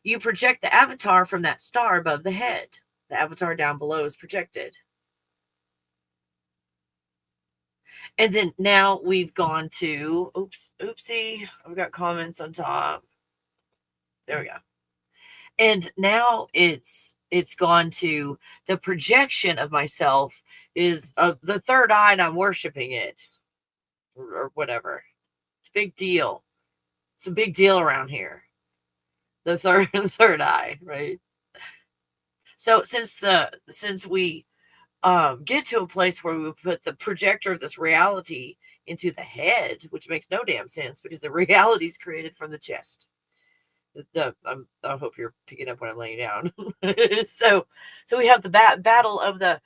You project the avatar from that star above the head. The avatar down below is projected. And then now we've gone to, oopsie, I've got comments on top. There we go. And now it's gone to the projection of myself is the third eye, and I'm worshiping it or whatever. It's a big deal. It's a big deal around here. The third eye, right? So since we get to a place where we put the projector of this reality into the head, which makes no damn sense because the reality is created from the chest. I hope you're picking up when I'm laying down. So we have the battle of the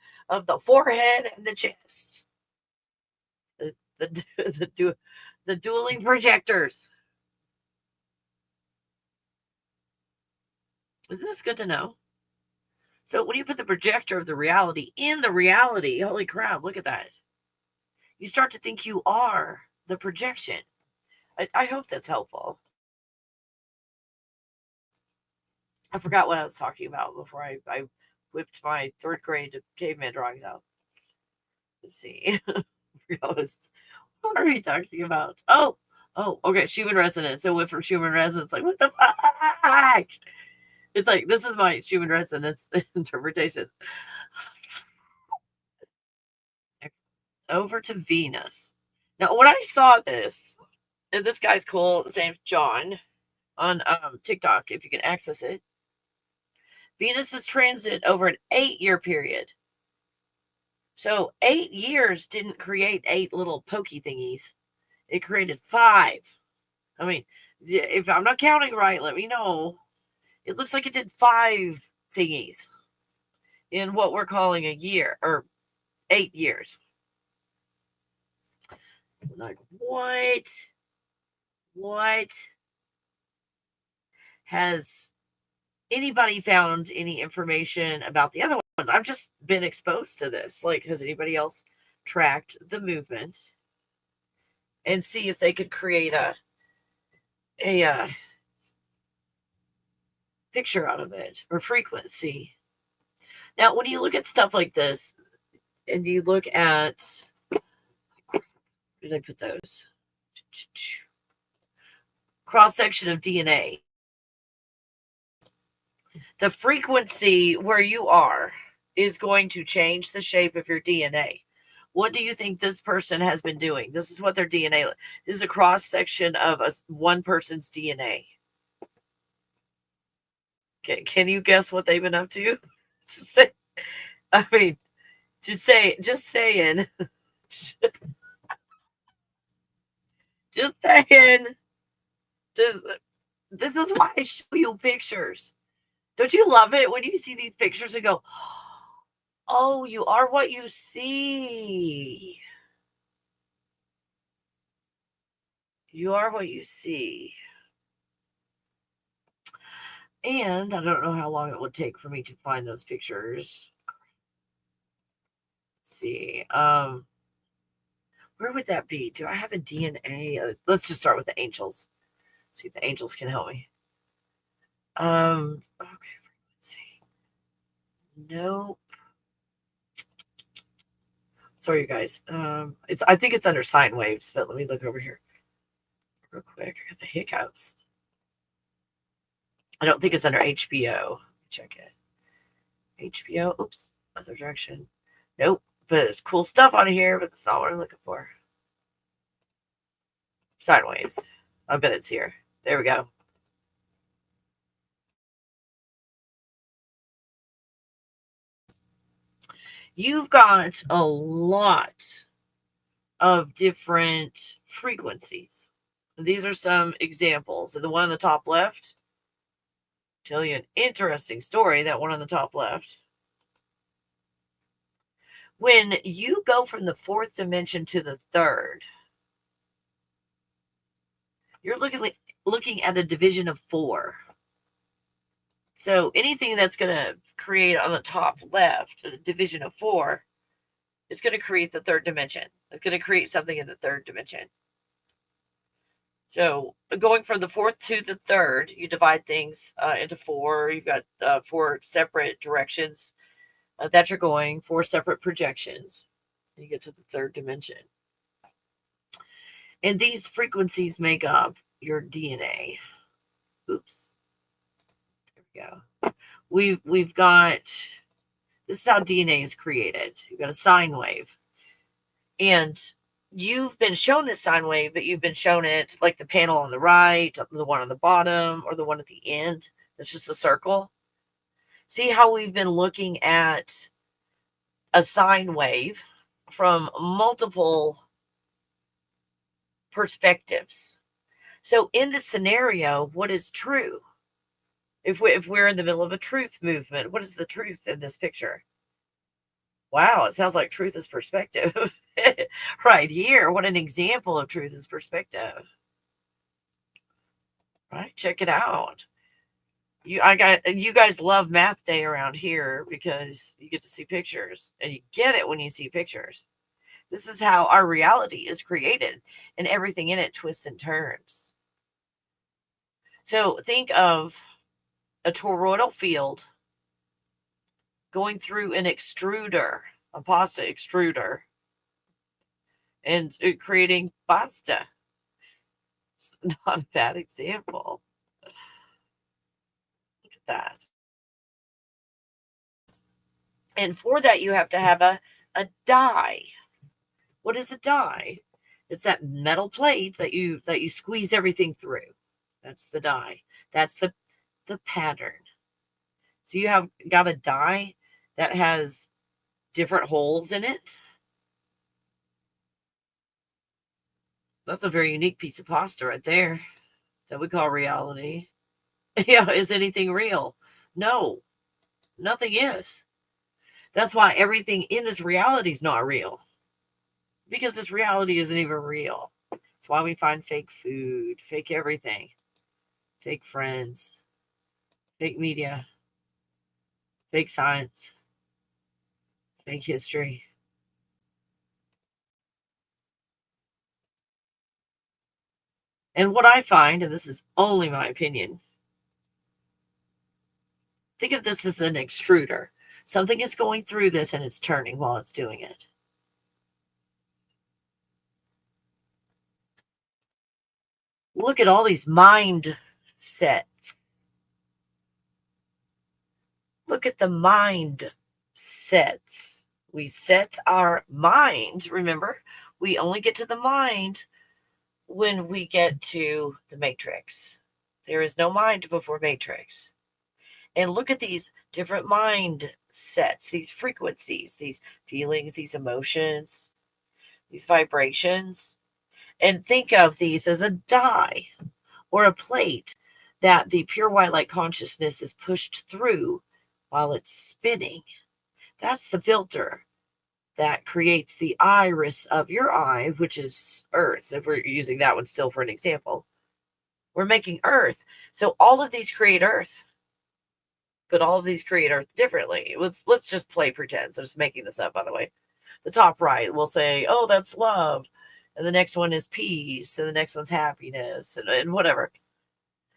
forehead and the chest. The dueling projectors. Isn't this good to know? So when you put the projector of the reality in the reality, holy crap, look at that. You start to think you are the projection. I hope that's helpful. I forgot what I was talking about before I whipped my 3rd grade caveman drawings out. Let's see. What are we talking about? Oh, okay. Schumann resonance. So went from Schumann resonance, like, what the fuck? It's like, this is my Schumann resonance interpretation. Over to Venus. Now, when I saw this, and this guy's cool, his name's John on TikTok, if you can access it. Venus's transit over an 8-year period. So 8 years didn't create 8 little pokey thingies. It created 5. I mean, if I'm not counting right, let me know. It looks like it did 5 thingies in what we're calling a year or 8 years. Like, what has anybody found any information about the other ones? I've just been exposed to this. Like, has anybody else tracked the movement and see if they could create a picture out of it or frequency? Now, when you look at stuff like this and you look at, where did I put those? Cross-section of DNA. The frequency where you are is going to change the shape of your DNA. What do you think this person has been doing? This is what their DNA, this is a cross-section of one person's DNA. Okay, can you guess what they've been up to? Just saying. Just saying. Just saying. Just, this is why I show you pictures. Don't you love it when you see these pictures and go, oh, you are what you see. You are what you see. And I don't know how long it would take for me to find those pictures. Let's see. Where would that be? Do I have a DNA? Let's just start with the angels. See if the angels can help me. Okay, let's see. Nope. Sorry, you guys. I think it's under sine waves, but let me look over here real quick. I got the hiccups. I don't think it's under HBO. Check it. HBO. Oops. Other direction. Nope. But it's cool stuff on here, but that's not what I'm looking for. Sine waves. I bet it's here. There we go. You've got a lot of different frequencies. These are some examples. And the one on the top left, tell you an interesting story, that one on the top left. When you go from the fourth dimension to the third, you're looking at a division of 4. So anything that's going to create on the top left, a division of 4, is going to create the third dimension. It's going to create something in the third dimension. So going from the fourth to the third, you divide things into 4. You've got 4 separate directions that you're going, 4 separate projections. You get to the third dimension. And these frequencies make up your DNA. Oops. There we go. We've got, this is how DNA is created. You've got a sine wave. And you've been shown this sine wave, but you've been shown it like the panel on the right, the one on the bottom, or the one at the end. It's just a circle. See how we've been looking at a sine wave from multiple perspectives. So in this scenario, what is true? If we're in the middle of a truth movement, what is the truth in this picture? Wow, it sounds like truth is perspective. Right here, what an example of truth is perspective. Right, check it out. You guys love math day around here because you get to see pictures, and you get it when you see pictures. This is how our reality is created, and everything in it twists and turns. So think of a toroidal field going through an extruder, a pasta extruder, and creating pasta. It's not a bad example. Look at that. And for that, you have to have a die. What is a die? It's that metal plate that you squeeze everything through. That's the die. That's the pattern. So you have got a die that has different holes in it. That's a very unique piece of pasta right there that we call reality. Yeah, is anything real? No, nothing is. That's why everything in this reality is not real. Because this reality isn't even real. That's why we find fake food, fake everything, fake friends, fake media, fake science, fake history. And what I find, and this is only my opinion, think of this as an extruder. Something is going through this and it's turning while it's doing it. Look at all these mind sets. Look at the mind sets. We set our mind. Remember, we only get to the mind when we get to the matrix. There is no mind before matrix. And look at these different mind sets, these frequencies, these feelings, these emotions, these vibrations. And think of these as a die or a plate that the pure white light consciousness is pushed through while it's spinning. That's the filter that creates the iris of your eye, which is Earth. If we're using that one still for an example, we're making Earth. So all of these create Earth, but all of these create Earth differently. Let's just play pretend. So I'm just making this up, by the way. The top right will say, "Oh, that's love," and the next one is peace, and the next one's happiness, and whatever.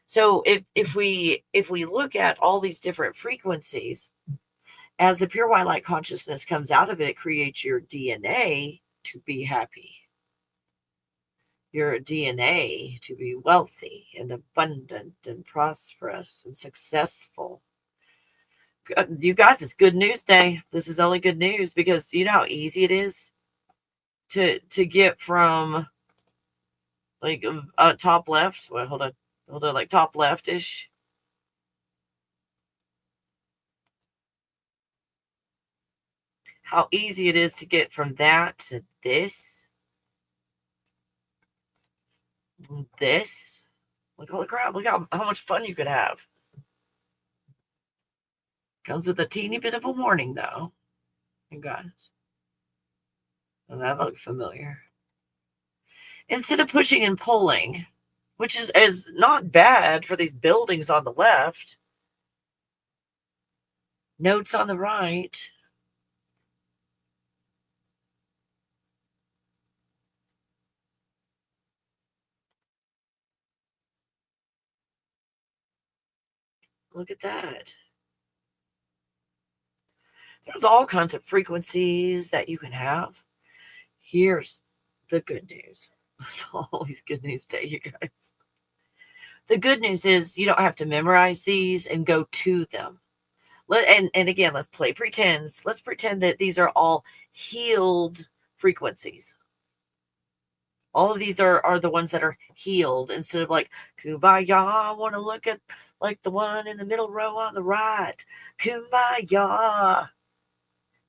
So if we look at all these different frequencies, as the pure white light consciousness comes out of it, it creates your DNA to be happy, your DNA to be wealthy and abundant and prosperous and successful. You guys, it's good news day. This is only good news because you know how easy it is to get from like top left. Well, hold on, like top left-ish. How easy it is to get from that to this. Like, holy crap, look how much fun you could have. Comes with a teeny bit of a warning, though. You guys. And that looks familiar. Instead of pushing and pulling, which is not bad for these buildings on the left, notes on the right. Look at that. There's all kinds of frequencies that you can have. Here's the good news. It's always good news day, you guys. The good news is you don't have to memorize these and go to them. And again, let's play pretends. Let's pretend that these are all healed frequencies. All of these are the ones that are healed instead of like, kumbaya, I want to look at like the one in the middle row on the right. Kumbaya.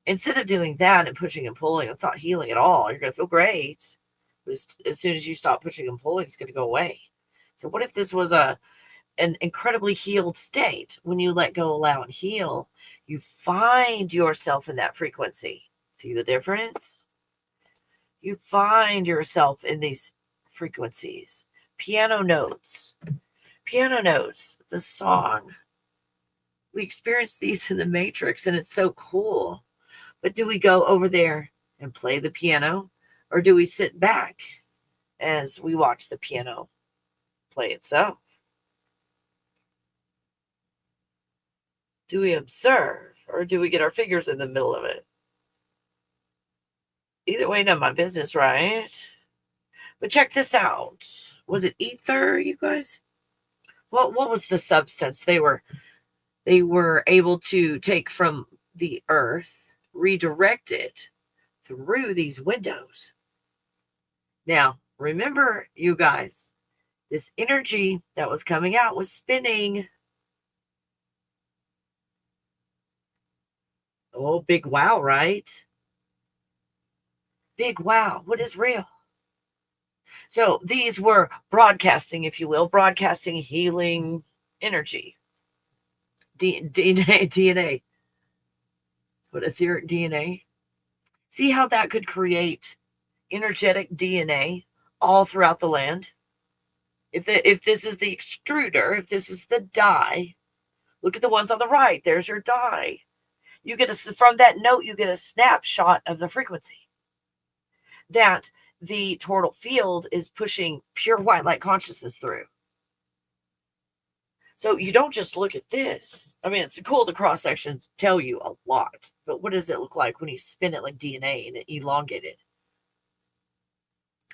Instead of doing that and pushing and pulling, it's not healing at all. You're going to feel great. But as soon as you stop pushing and pulling, it's going to go away. So what if this was an incredibly healed state? When you let go, allow, and heal, you find yourself in that frequency. See the difference? You find yourself in these frequencies. Piano notes, the song. We experience these in the Matrix, and it's so cool. But do we go over there and play the piano, or do we sit back as we watch the piano play itself? Do we observe, or do we get our fingers in the middle of it? Either way, none of my business, right? But check this out. Was it ether, you guys? What was the substance they were able to take from the earth, redirect it through these windows? Now, remember, you guys, this energy that was coming out was spinning. Oh, big wow, right? Big wow. What is real? So these were broadcasting, if you will, broadcasting healing energy. DNA. What, etheric DNA? See how that could create energetic DNA all throughout the land? If this is the extruder, if this is the die, look at the ones on the right. There's your die. You get from that note, you get a snapshot of the frequency that the toroidal field is pushing pure white light consciousness through. So you don't just look at this. I mean, it's cool. The cross sections tell you a lot, but what does it look like when you spin it like DNA and it elongated?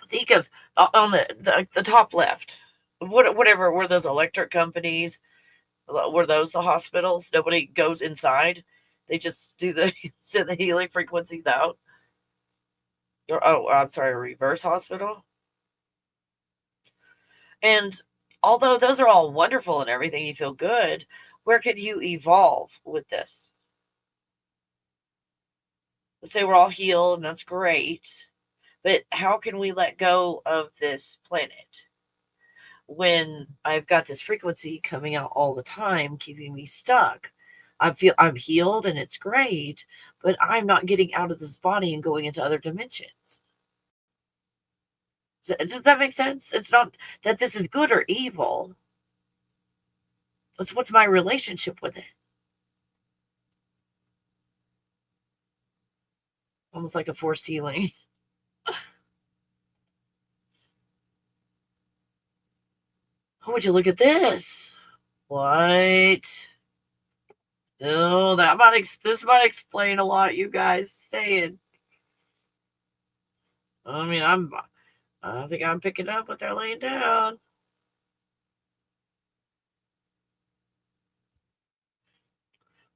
Think of on the top left, whatever were those electric companies? Were those the hospitals? Nobody goes inside. They just send the healing frequencies out. Or, I'm sorry, a reverse hospital. And although those are all wonderful and everything, you feel good, where could you evolve with this? Let's say we're all healed, and that's great. But how can we let go of this planet when I've got this frequency coming out all the time, keeping me stuck? I feel I'm healed and it's great, but I'm not getting out of this body and going into other dimensions. Does that make sense? It's not that this is good or evil. It's what's my relationship with it. Almost like a forced healing. Oh, would you look at this? What? No, this might explain a lot. You guys saying. I mean, I think I'm picking up what they're laying down.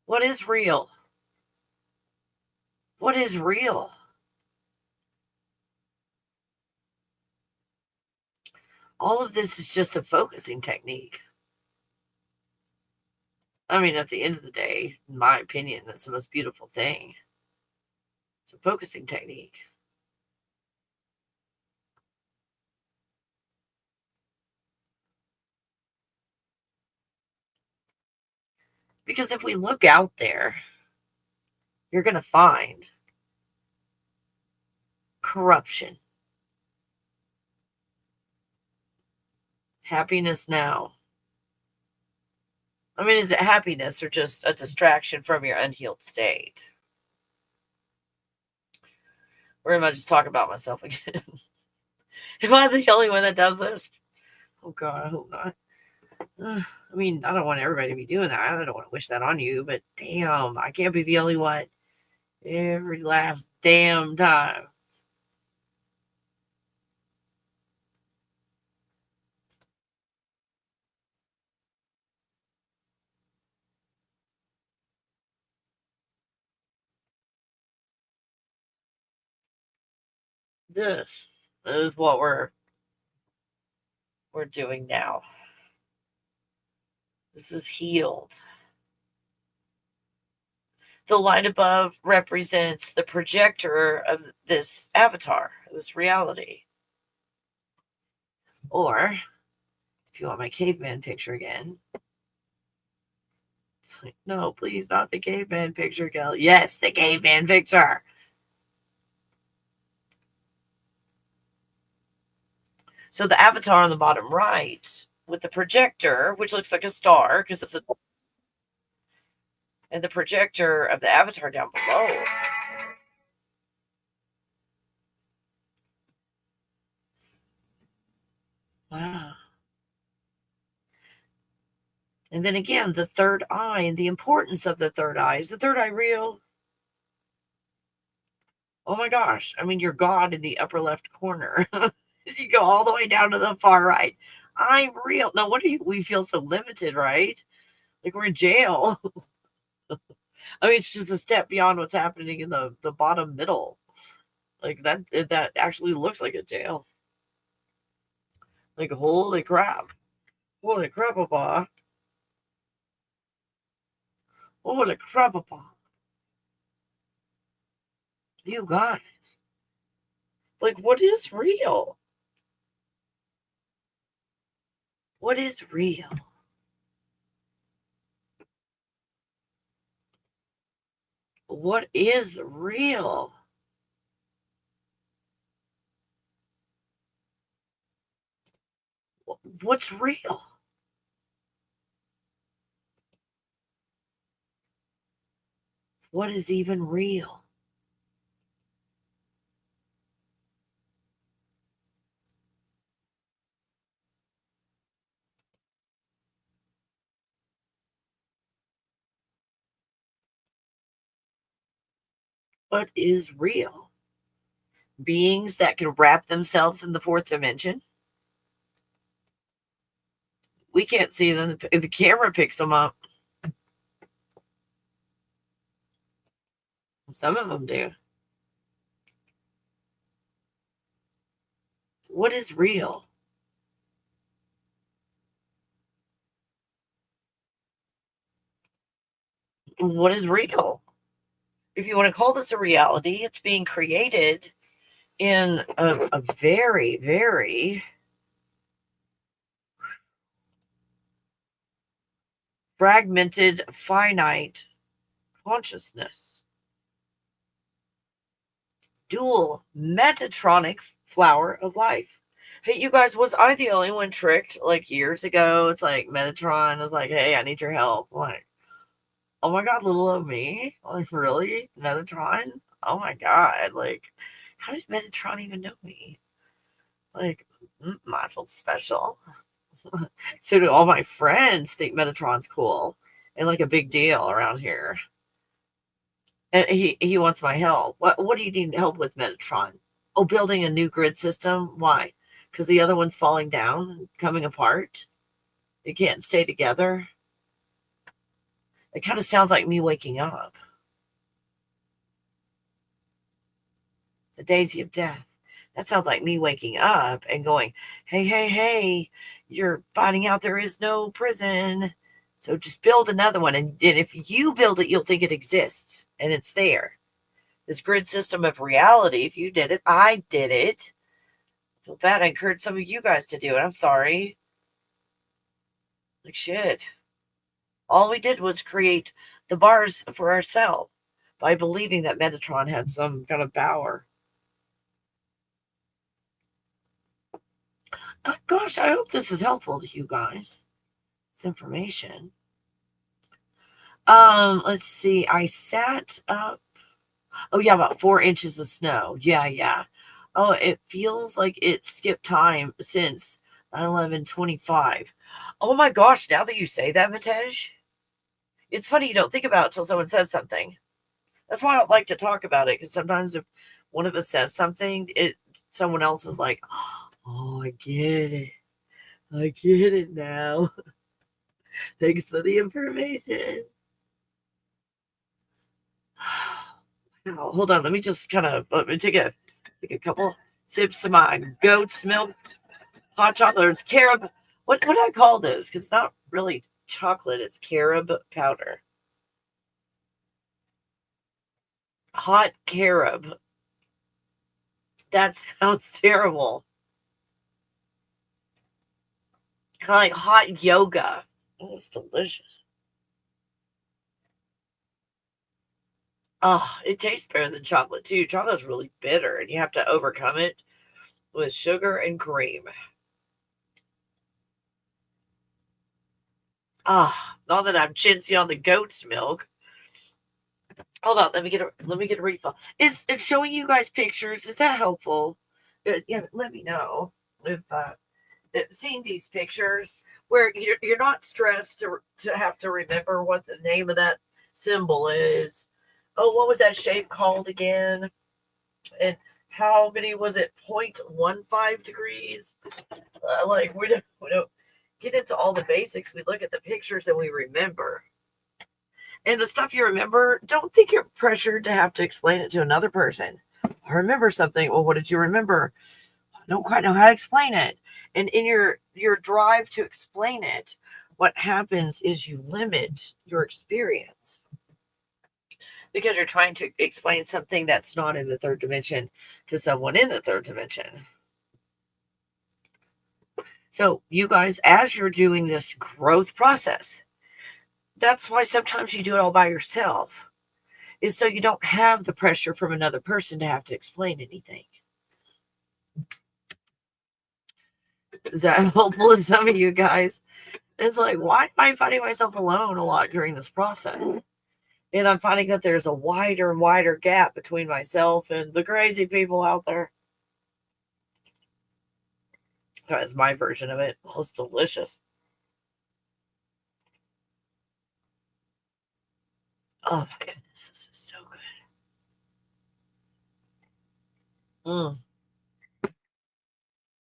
What is real? What is real? All of this is just a focusing technique. I mean, at the end of the day, in my opinion, that's the most beautiful thing. It's a focusing technique. Because if we look out there, you're going to find corruption, happiness now. I mean, is it happiness or just a distraction from your unhealed state? Or am I just talking about myself again? Am I the only one that does this? Oh, God, I hope not. I mean, I don't want everybody to be doing that. I don't want to wish that on you, but damn, I can't be the only one every last damn time. This is what we're doing now. This is healed. The light above represents the projector of this avatar, this reality. Or, if you want my caveman picture again, it's like, no, please, not the caveman picture, Gal. Yes, the caveman picture. So the avatar on the bottom right with the projector, which looks like a star because it's a, and the projector of the avatar down below. Wow. And then again, the third eye and the importance of the third eye. Is the third eye real? Oh my gosh. I mean, you're God in the upper left corner. You go all the way down to the far right. I'm real. No, what are you? We feel so limited, right? Like we're in jail. I mean, it's just a step beyond what's happening in the bottom middle. Like that actually looks like a jail. Like, holy crap. Holy crap-a-pa. Holy crap-a-pa. You guys. Like, what is real? What is real? What is real? What's real? What is even real? What is real? Beings that can wrap themselves in the fourth dimension? We can't see them. The camera picks them up. Some of them do. What is real? What is real? If you want to call this a reality, it's being created in a very, very fragmented, finite consciousness. Dual Metatronic flower of life. Hey, you guys, was I the only one tricked like years ago? It's like Metatron is like, hey, I need your help. Like, oh my God, little old me? Like, really? Metatron? Oh my God. Like, how did Metatron even know me? Like, I felt special. So do all my friends think Metatron's cool and like a big deal around here. And he wants my help. What do you need help with, Metatron? Oh, building a new grid system? Why? Because the other one's falling down, coming apart. They can't stay together. It kind of sounds like me waking up. The daisy of death. That sounds like me waking up and going, hey, hey, hey, you're finding out there is no prison. So just build another one. And if you build it, you'll think it exists and it's there. This grid system of reality, if you did it, I did it. I feel bad. I encouraged some of you guys to do it. I'm sorry. Like shit. All we did was create the bars for ourselves by believing that Metatron had some kind of power. Oh, gosh, I hope this is helpful to you guys. This information. Let's see. I sat up. Oh, yeah, about 4 inches of snow. Yeah. Oh, it feels like it skipped time since 9/11/25. Oh my gosh, now that you say that, Matej, it's funny you don't think about it until someone says something. That's why I don't like to talk about it, because sometimes if one of us says something, someone else is like, oh, I get it. I get it now. Thanks for the information. Wow, hold on, let me just kind of take a couple sips of my goat's milk hot chocolate. It's carob. What do I call this? Because it's not really chocolate. It's carob powder. Hot carob. That sounds terrible. Kind of like hot yoga. Oh, it's delicious. Oh, it tastes better than chocolate too. Chocolate's really bitter, and you have to overcome it with sugar and cream. Ah, now that I'm chintzy on the goat's milk. Hold on, let me get a refill. Is it showing you guys pictures? Is that helpful? Yeah, let me know if seeing these pictures where you're not stressed to have to remember what the name of that symbol is. Oh, what was that shape called again? And how many was it? 0.15 degrees. Like we don't get into all the basics. We look at the pictures and we remember. And the stuff you remember, don't think you're pressured to have to explain it to another person. I remember something. Well, what did you remember? I don't quite know how to explain it. And in your drive to explain it, what happens is you limit your experience because you're trying to explain something that's not in the third dimension to someone in the third dimension. So you guys, as you're doing this growth process, that's why sometimes you do it all by yourself, is so you don't have the pressure from another person to have to explain anything. Is that helpful to some of you guys? It's like, why am I finding myself alone a lot during this process? And I'm finding that there's a wider and wider gap between myself and the crazy people out there. That's my version of it. Oh, it's delicious. Oh my goodness, this is so good.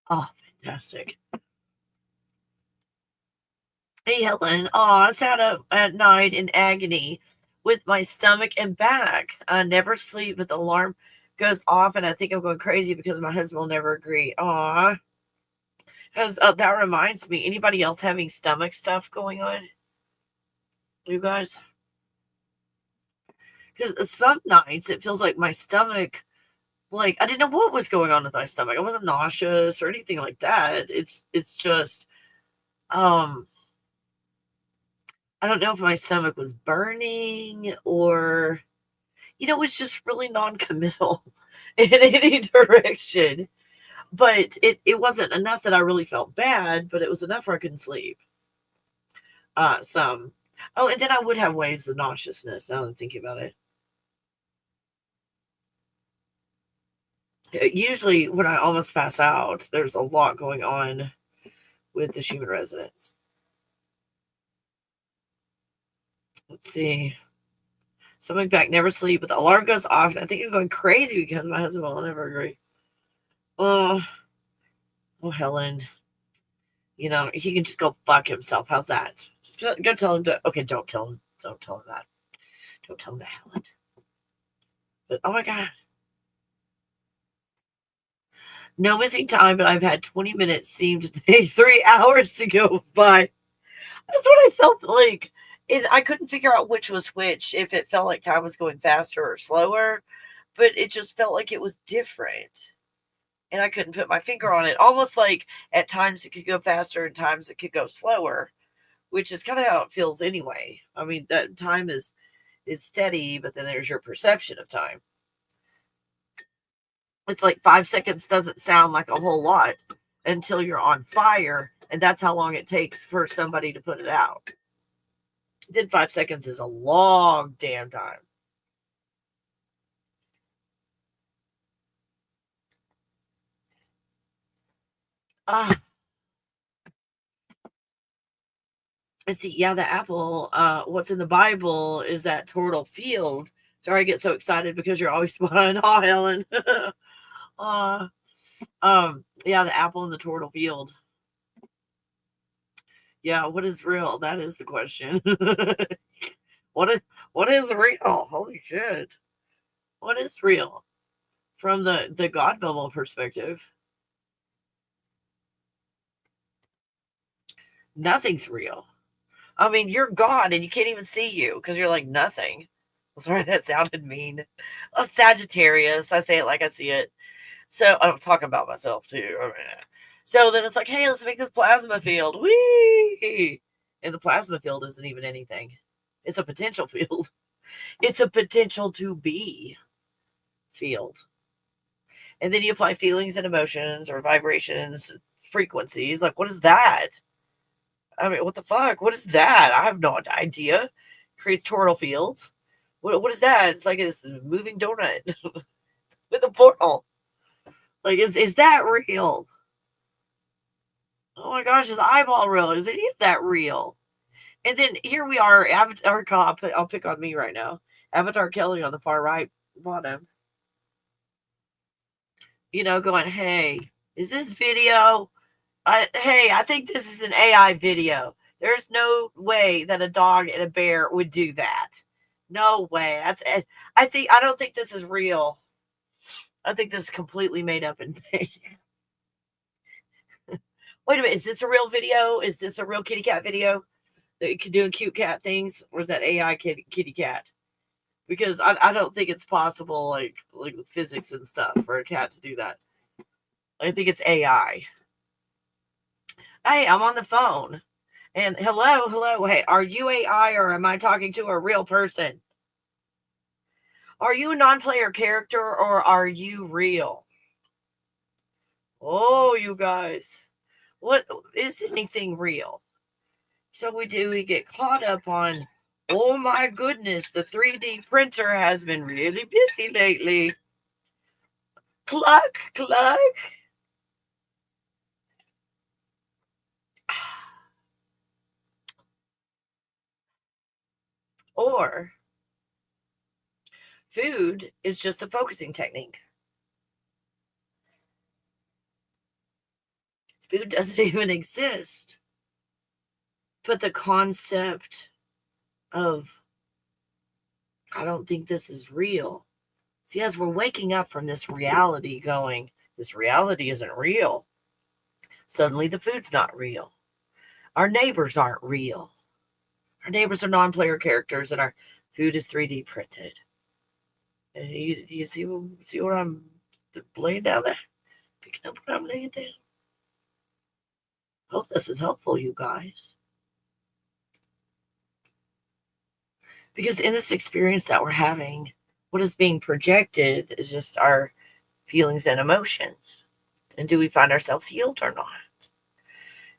Oh, fantastic. Hey, Helen. Oh, I sat up at night in agony with my stomach and back. I never sleep, but the alarm goes off, and I think I'm going crazy because my husband will never agree. Aw. That reminds me, anybody else having stomach stuff going on? You guys? Because some nights it feels like my stomach Like, I didn't know what was going on with my stomach. I wasn't nauseous or anything like that. It's just, I don't know if my stomach was burning or, it was just really non-committal in any direction. But it wasn't enough that I really felt bad, but it was enough where I couldn't sleep. Some. Oh, and then I would have waves of nauseousness now that I'm thinking about it. Usually when I almost pass out, there's a lot going on with the Schumann resonance. Let's see. Something back, never sleep, but the alarm goes off. I think I'm going crazy because my husband will never agree. Oh, Helen. He can just go fuck himself. How's that? Just go tell him to. Okay, don't tell him. Don't tell him that. Don't tell him that, Helen. But oh my God. No missing time, but I've had 20 minutes seem to take 3 hours to go by. That's what I felt like. I couldn't figure out which was which, if it felt like time was going faster or slower, but it just felt like it was different. And I couldn't put my finger on it. Almost like at times it could go faster and times it could go slower, which is kind of how it feels anyway. I mean, that time is steady, but then there's your perception of time. It's like 5 seconds doesn't sound like a whole lot until you're on fire, and that's how long it takes for somebody to put it out. Then 5 seconds is a long damn time. Let's see. Yeah, the apple. What's in the Bible is that turtle field. Sorry, I get so excited because you're always spot on. Oh, Helen. Yeah, the apple in the turtle field. Yeah, what is real? That is the question. What is real? Holy shit. What is real? From the God bubble perspective. Nothing's real. I mean, you're God and you can't even see you because you're like nothing. Sorry, that sounded mean. A Sagittarius. I say it like I see it. So I'm talking about myself too. So then it's like, hey, let's make this plasma field. Whee! And the plasma field isn't even anything. It's a potential field. It's a potential to be field. And then you apply feelings and emotions or vibrations, frequencies. Like, what is that? I mean, what the fuck? What is that? I have no idea. Creates toroidal fields. What is that? It's like this moving donut with a portal. Like, is that real? Oh my gosh, is eyeball real? Is any of that real? And then here we are, Avatar. I'll pick on me right now. Avatar Kelly on the far right bottom. Going, hey, is this video? I think this is an AI video. There's no way that a dog and a bear would do that. No way. I don't think this is real. I think this is completely made up and fake. Wait a minute. Is this a real video? Is this a real kitty cat video? That you can do cute cat things? Or is that AI kitty cat? Because I don't think it's possible, like with physics and stuff, for a cat to do that. I think it's AI. Hey, I'm on the phone. And hello. Hey, are you AI or am I talking to a real person? Are you a non-player character or are you real? Oh, you guys. What is anything real? So we get caught up on, oh my goodness, the 3D printer has been really busy lately. Cluck. Or food is just a focusing technique. Food doesn't even exist. But the concept of, I don't think this is real. See, as we're waking up from this reality going, this reality isn't real. Suddenly the food's not real. Our neighbors aren't real. Our neighbors are non-player characters and our food is 3D printed. And you see what I'm laying down there, picking up what I'm laying down. Hope this is helpful, you guys. Because in this experience that we're having, what is being projected is just our feelings and emotions. And do we find ourselves healed or not?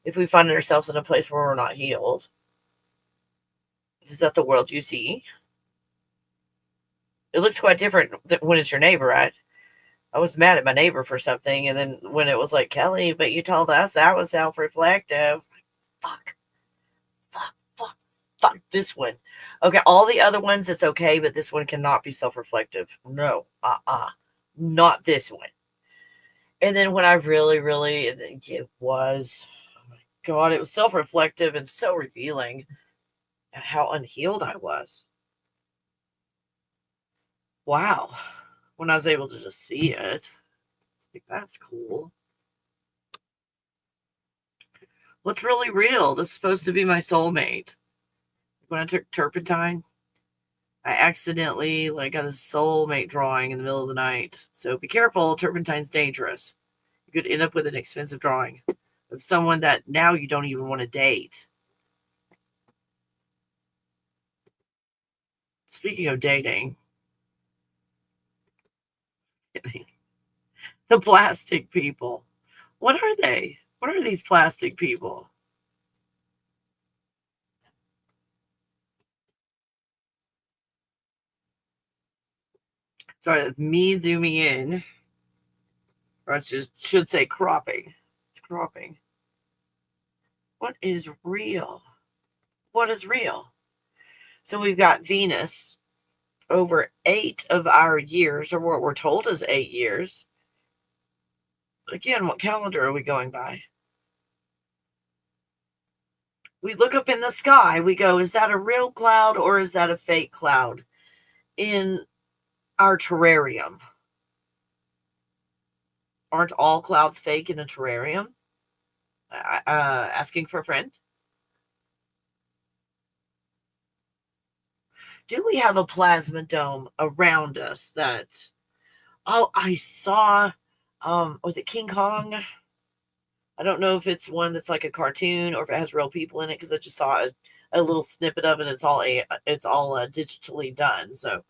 If we find ourselves in a place where we're not healed, is that the world you see? It looks quite different when it's your neighbor, right? I was mad at my neighbor for something, and then when it was like, Kelly, but you told us that was self-reflective. Fuck. This one. Okay, all the other ones, it's okay, but this one cannot be self-reflective. No. Not this one. And then when I really, it was, oh my God, it was self-reflective and so revealing at how unhealed I was. Wow. When I was able to just see it, like, that's cool. What's really real? This is supposed to be my soulmate. When I took turpentine, I accidentally got a soulmate drawing in the middle of the night. So be careful, turpentine's dangerous. You could end up with an expensive drawing of someone that now you don't even want to date. Speaking of dating, the plastic people. What are they? What are these plastic people? Sorry, that's me zooming in. Or it should say cropping. It's cropping. What is real? What is real? So we've got Venus over 8 of our years, or what we're told is 8 years. Again, what calendar are we going by? We look up in the sky, we go, is that a real cloud or is that a fake cloud in our terrarium? Aren't all clouds fake in a terrarium? Asking for a friend. Do we have a plasma dome around us that, I saw, was it King Kong? I don't know if it's one that's like a cartoon or if it has real people in it, because I just saw a little snippet of it. It's all digitally done. So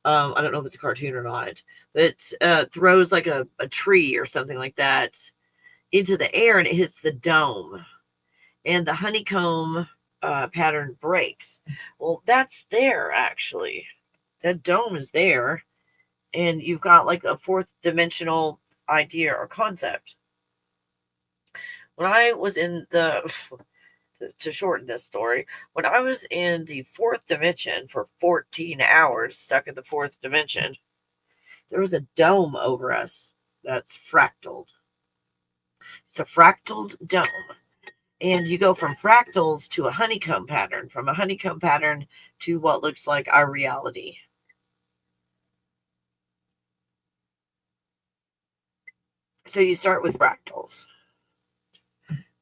I don't know if it's a cartoon or not. But throws like a tree or something like that into the air, and it hits the dome. And the honeycomb pattern breaks. Well, that's there, actually. That dome is there. And you've got like a fourth dimensional idea or concept. When I was in to shorten this story, when I was in the fourth dimension for 14 hours, stuck in the fourth dimension, there was a dome over us that's fractaled. It's a fractaled dome. And you go from fractals to a honeycomb pattern, from a honeycomb pattern to what looks like our reality. So you start with fractals.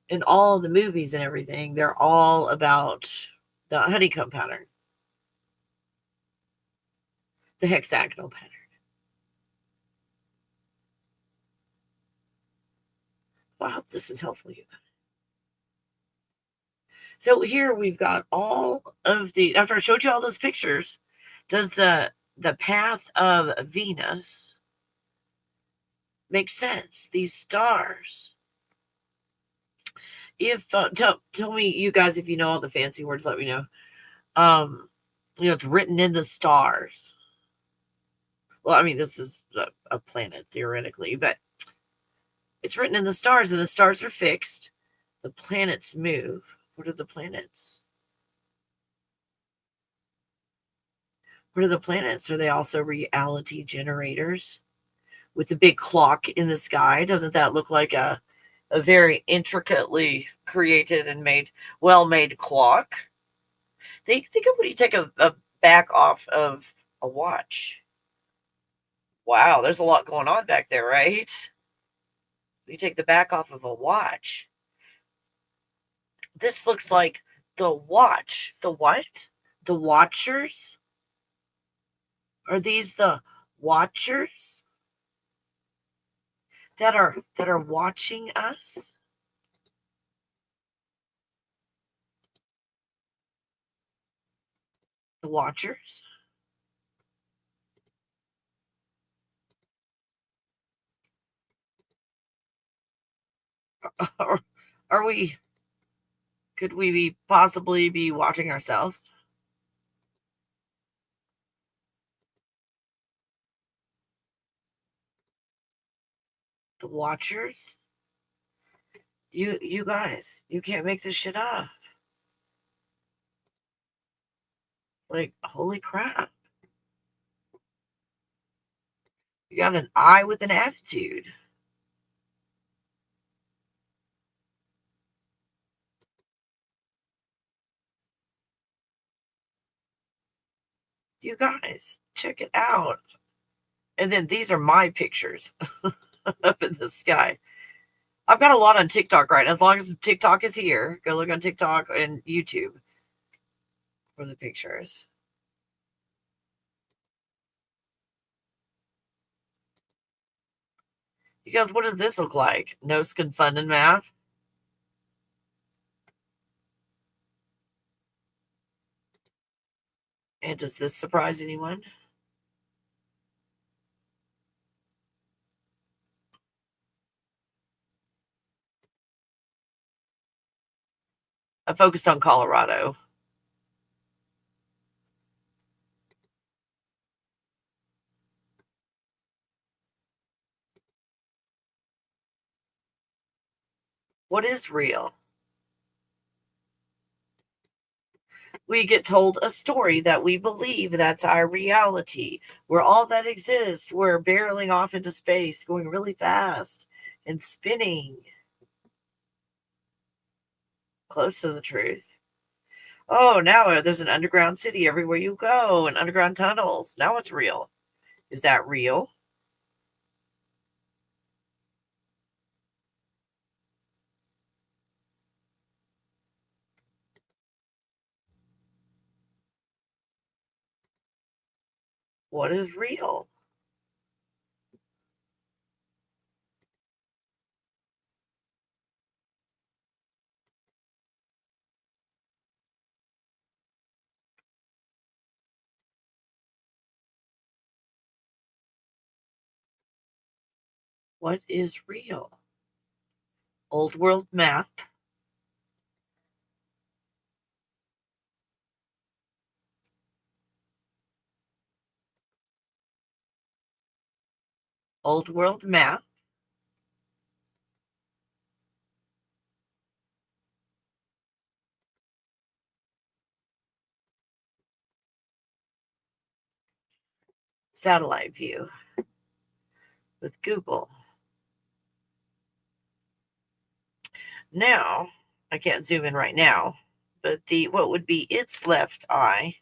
In all the movies and everything, they're all about the honeycomb pattern, the hexagonal pattern. Well, I hope this is helpful, you guys. So here we've got all of the, after I showed you all those pictures, does the path of Venus make sense? These stars. If tell me, you guys, if you know all the fancy words, let me know. It's written in the stars. Well, I mean, this is a planet theoretically, but it's written in the stars, and the stars are fixed. The planets move. What are the planets? What are the planets? Are they also reality generators? With the big clock in the sky, doesn't that look like a very intricately created and well-made clock? Think of when you take a back off of a watch. Wow, there's a lot going on back there, right? You take the back off of a watch. This looks like the watch. The what? The watchers? Are these the watchers? that are watching us? The watchers? Or are we, could we be possibly be watching ourselves? The watchers? You guys, you can't make this shit up. Like, holy crap. You got an eye with an attitude. You guys, check it out. And then these are my pictures up in the sky. I've got a lot on TikTok, right? As long as TikTok is here, go look on TikTok and YouTube for the pictures. You guys, what does this look like? No skin fun and math. And does this surprise anyone? I focused on Colorado. What is real? We get told a story that we believe that's our reality. We're all that exists. We're barreling off into space, going really fast and spinning close to the truth. Oh, now there's an underground city everywhere you go and underground tunnels. Now it's real. Is that real? What is real? What is real? Old world map. Old world map. Satellite view with Google. Now, I can't zoom in right now, but what would be its left eye,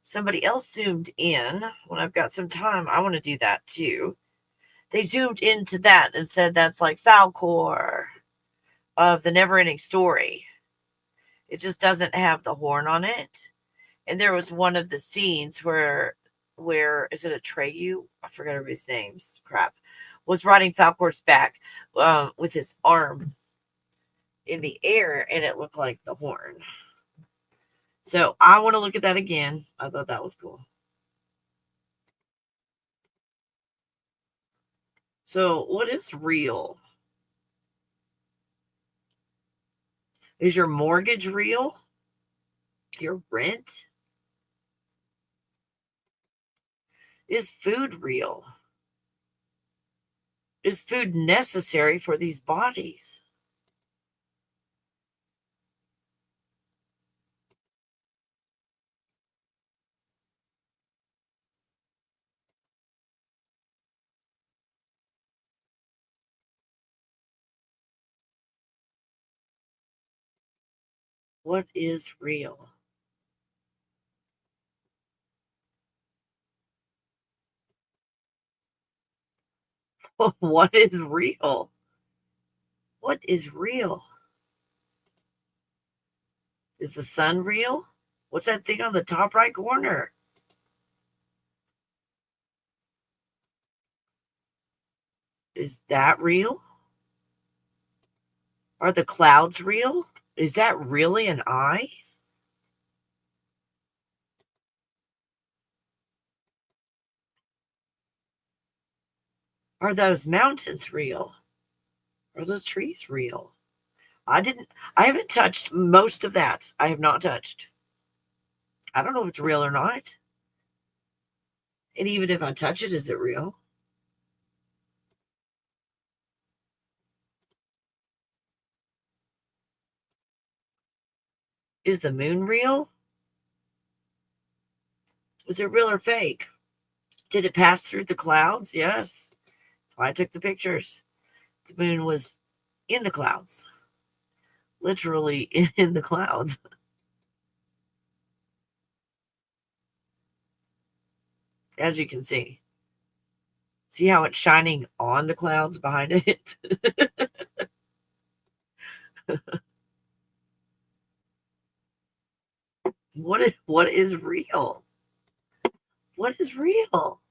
somebody else zoomed in. When I've got some time, I want to do that too. They zoomed into that and said that's like Falkor of the Neverending Story. It just doesn't have the horn on it. And there was one of the scenes where is it Atreyu? I forgot everybody's names. Crap. Was riding Falkor's back with his arm in the air, and it looked like the horn. So I want to look at that again. I thought that was cool. So what is real? Is your mortgage real? Your rent? Is food real? Is food necessary for these bodies? What is real? What is real? What is real? Is the sun real? What's that thing on the top right corner? Is that real? Are the clouds real? Is that really an eye? Are those mountains real? Are those trees real? I haven't touched most of that. I have not touched. I don't know if it's real or not. And even if I touch it, is it real? Is the moon real? Is it real or fake? Did it pass through the clouds? Yes. That's why I took the pictures. The moon was in the clouds. Literally in the clouds. As you can see. See how it's shining on the clouds behind it? What is real? What is real?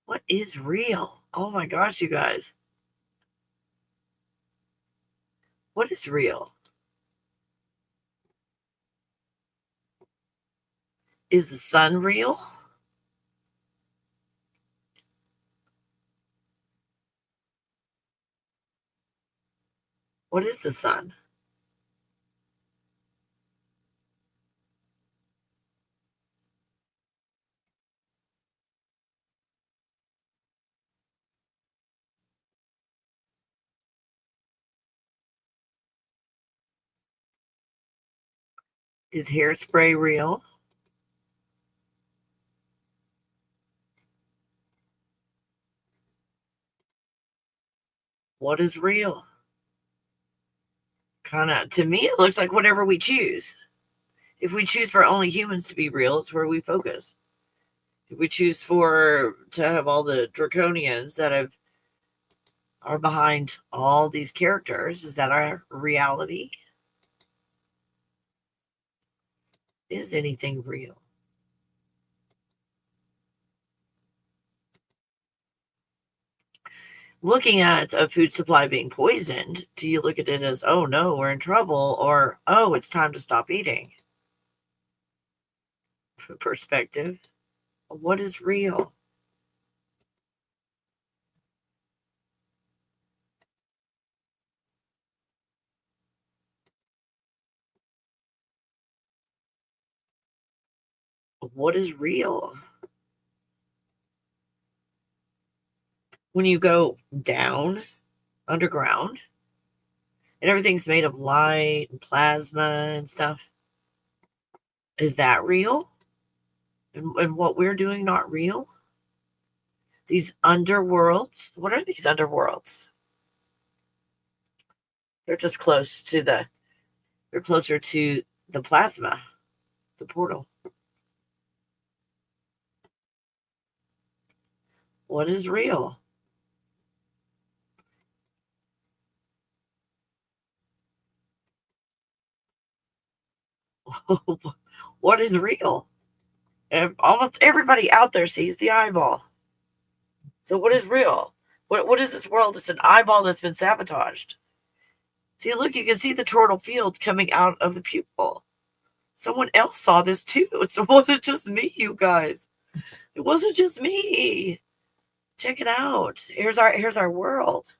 What is real? Oh my gosh, you guys. What is real? Is the sun real? What is the sun? Is hairspray real? What is real? Kind of, to me, it looks like whatever we choose. If we choose for only humans to be real, it's where we focus. If we choose to have all the draconians that are behind all these characters, is that our reality? Is anything real? Looking at a food supply being poisoned, do you look at it as, oh no, we're in trouble, or oh, it's time to stop eating? Perspective. What is real? What is real? When you go down underground and everything's made of light and plasma and stuff, is that real? And what we're doing not real? These underworlds, what are these underworlds? They're just they're closer to the plasma, the portal. What is real? What is real? Almost everybody out there sees the eyeball. So what is real? What is this world? It's an eyeball that's been sabotaged. See, look, you can see the choroidal field coming out of the pupil. Someone else saw this too. It wasn't just me, you guys. It wasn't just me. Check it out. Here's our world.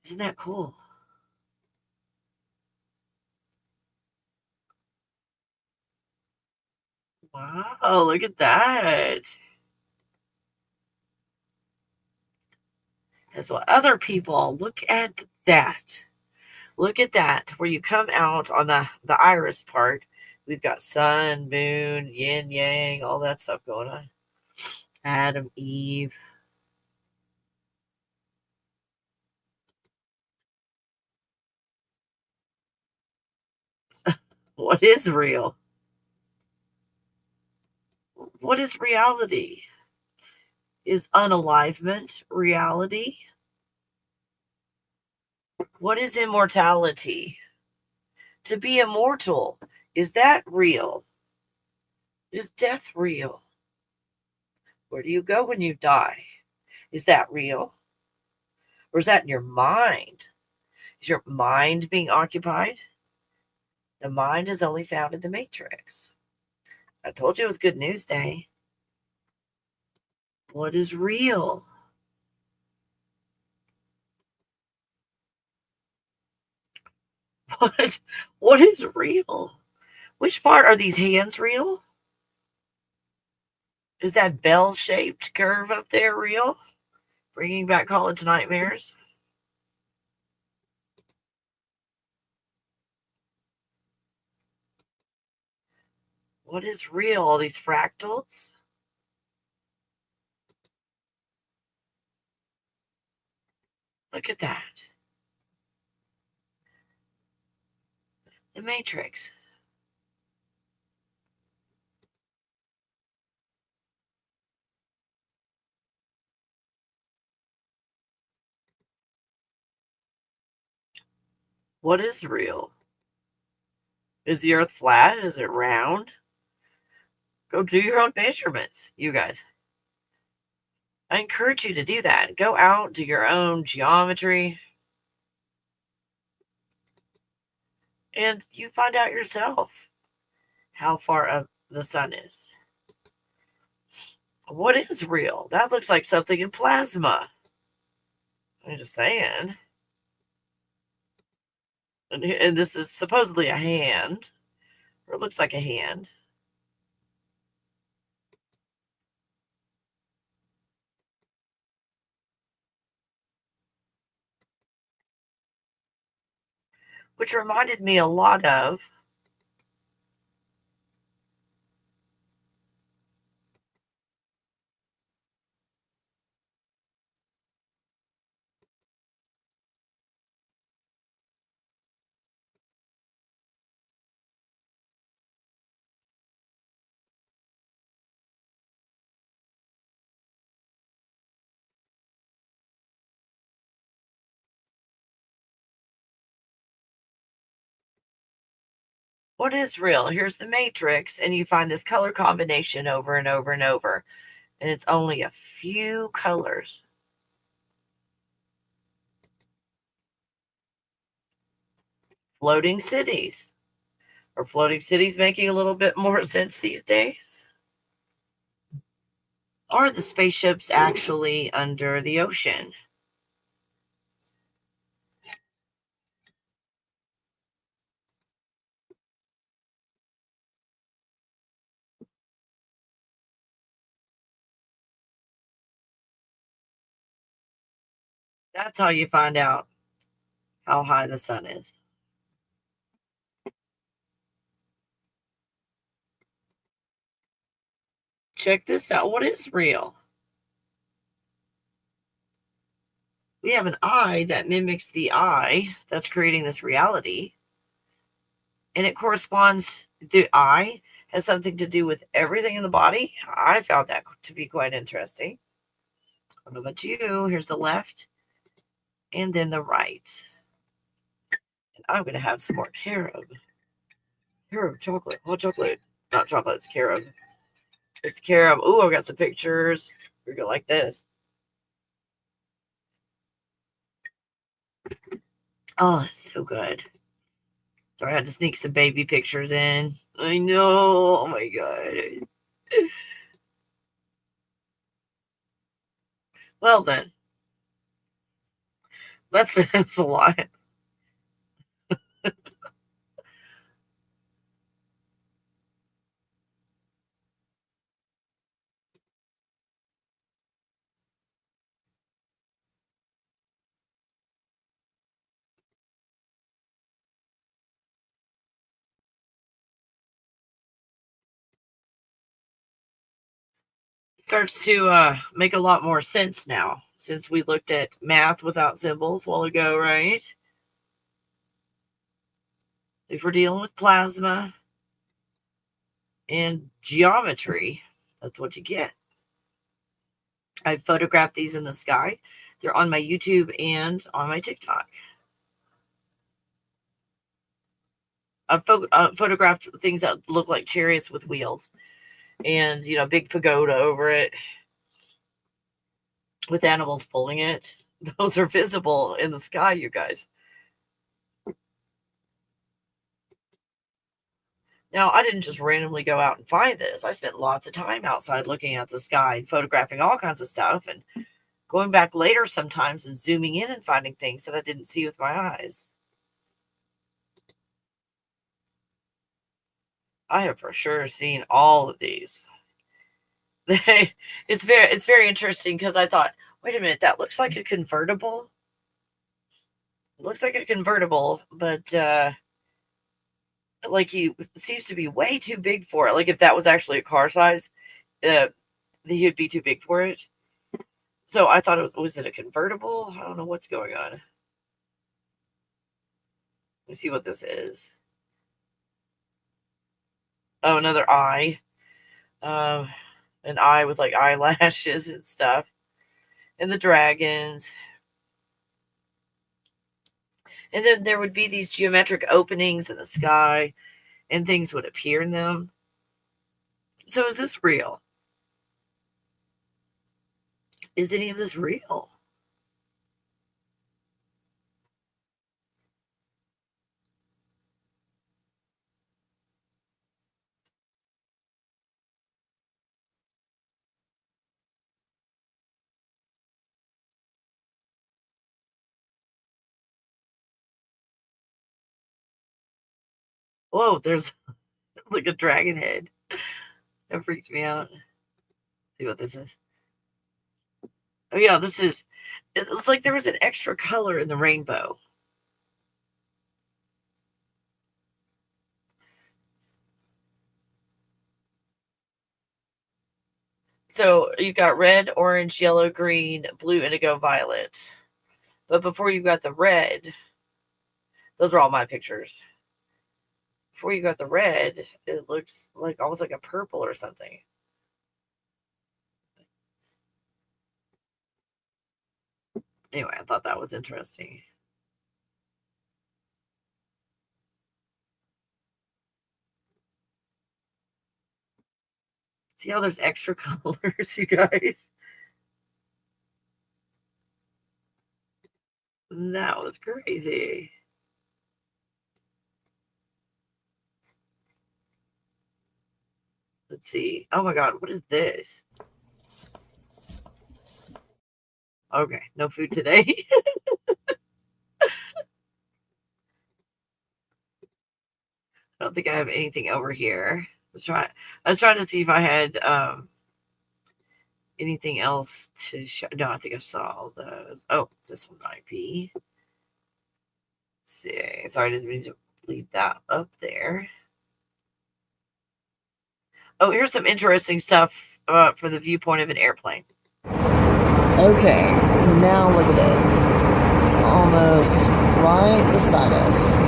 Isn't that cool? Wow, look at that. That's what other people look at that. Look at that. Where you come out on the iris part, we've got sun, moon, yin, yang, all that stuff going on. Adam, Eve. What is real? What is reality? Is unalivement reality? What is immortality? To be immortal, is that real? Is death real? Where do you go when you die? Is that real? Or is that in your mind? Is your mind being occupied? The mind is only found in the matrix. I told you it was Good News Day. What is real? What is real? Which part are these hands real? Is that bell-shaped curve up there real? Bringing back college nightmares? What is real? All these fractals? Look at that. The Matrix. What is real? Is the earth flat? Is it round? Go do your own measurements, you guys. I encourage you to do that. Go out, do your own geometry, and you find out yourself how far up the sun is. What is real? That looks like something in plasma. I'm just saying. And this is supposedly a hand, or it looks like a hand. Which reminded me a lot of what is real. Here's the matrix, and you find this color combination over and over and over, and it's only a few colors. Floating cities. Are floating cities making a little bit more sense these days? Are the spaceships actually under the ocean? That's how you find out how high the sun is. Check this out. What is real? We have an eye that mimics the eye that's creating this reality. And it corresponds, the eye has something to do with everything in the body. I found that to be quite interesting. I don't know about you. Here's the left and then the right. And I'm going to have some more carob. Carob chocolate. Hot chocolate. Not chocolate, it's carob. It's carob. Oh, I've got some pictures. We go like this. Oh, it's so good. So I had to sneak some baby pictures in. I know. Oh my God. Well then. That's a lot. Starts to make a lot more sense now since we looked at math without symbols a while ago, right? If we're dealing with plasma and geometry, that's what you get. I photographed these in the sky. They're on my YouTube and on my TikTok. I've photographed things that look like chariots with wheels, and a big pagoda over it with animals pulling it. Those are visible in the sky, you guys. Now, I didn't just randomly go out and find this. I spent lots of time outside looking at the sky and photographing all kinds of stuff, and going back later sometimes and zooming in and finding things that I didn't see with my eyes. I have for sure seen all of these. It's very interesting because I thought, wait a minute, that looks like a convertible. It looks like a convertible, but like he seems to be way too big for it. Like if that was actually a car size, he'd be too big for it. So I thought was it a convertible? I don't know what's going on. Let me see what this is. Oh, another eye. An eye with like eyelashes and stuff. And the dragons. And then there would be these geometric openings in the sky, and things would appear in them. So is this real? Is any of this real? Whoa, there's like a dragon head. That freaked me out. Let's see what this is. Oh yeah, it's like there was an extra color in the rainbow. So you got red, orange, yellow, green, blue, indigo, violet. But before you got the red, those are all my pictures. Before you got the red, it looks like almost like a purple or something. Anyway, I thought that was interesting. See how there's extra colors, you guys? That was crazy. Let's see. Oh my God, what is this? Okay, no food today. I don't think I have anything over here. I was trying to see if I had anything else to show. No, I think I saw all those. Oh, this one might be. Let's see. Sorry, I didn't mean to leave that up there. Oh, here's some interesting stuff for the viewpoint of an airplane. Okay, now look at it. It's almost right beside us.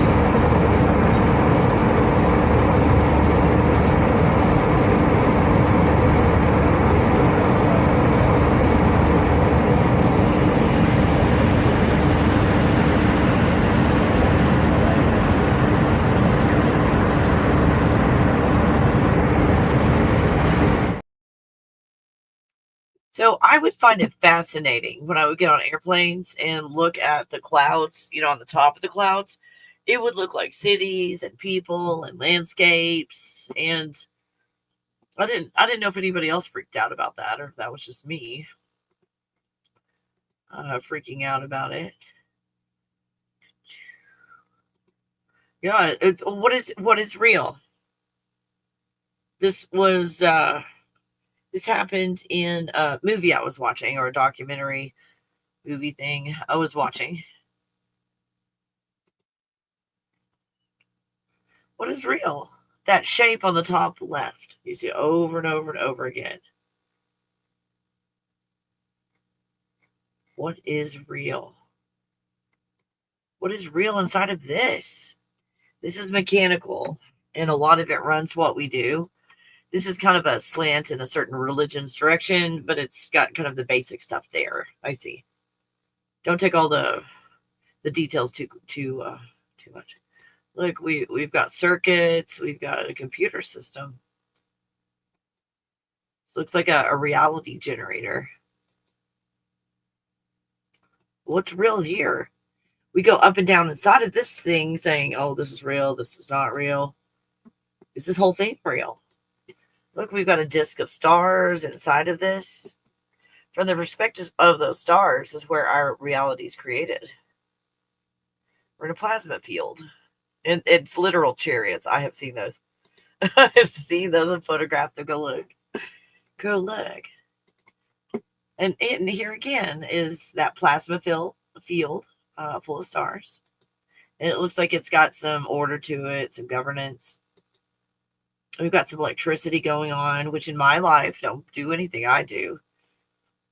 So I would find it fascinating when I would get on airplanes and look at the clouds, on the top of the clouds. It would look like cities and people and landscapes. And I didn't know if anybody else freaked out about that or if that was just me freaking out about it. Yeah, what is real? This was this happened in a movie I was watching, or a documentary movie thing I was watching. What is real? That shape on the top left, you see over and over and over again. What is real? What is real inside of this? This is mechanical, and a lot of it runs what we do. This is kind of a slant in a certain religion's direction, but it's got kind of the basic stuff there. I see. Don't take all the details too much. Look, we've got circuits, we've got a computer system. This looks like a reality generator. What's real here? We go up and down inside of this thing saying, oh, this is real, this is not real. Is this whole thing real? Look, we've got a disk of stars inside of this. From the perspective of those stars is where our reality is created. We're in a plasma field. And it's literal chariots. I have seen those. I have seen those and photographed them. Go look. Go look. And here again is that plasma field full of stars. And it looks like it's got some order to it, some governance. We've got some electricity going on, which in my life don't do anything I do.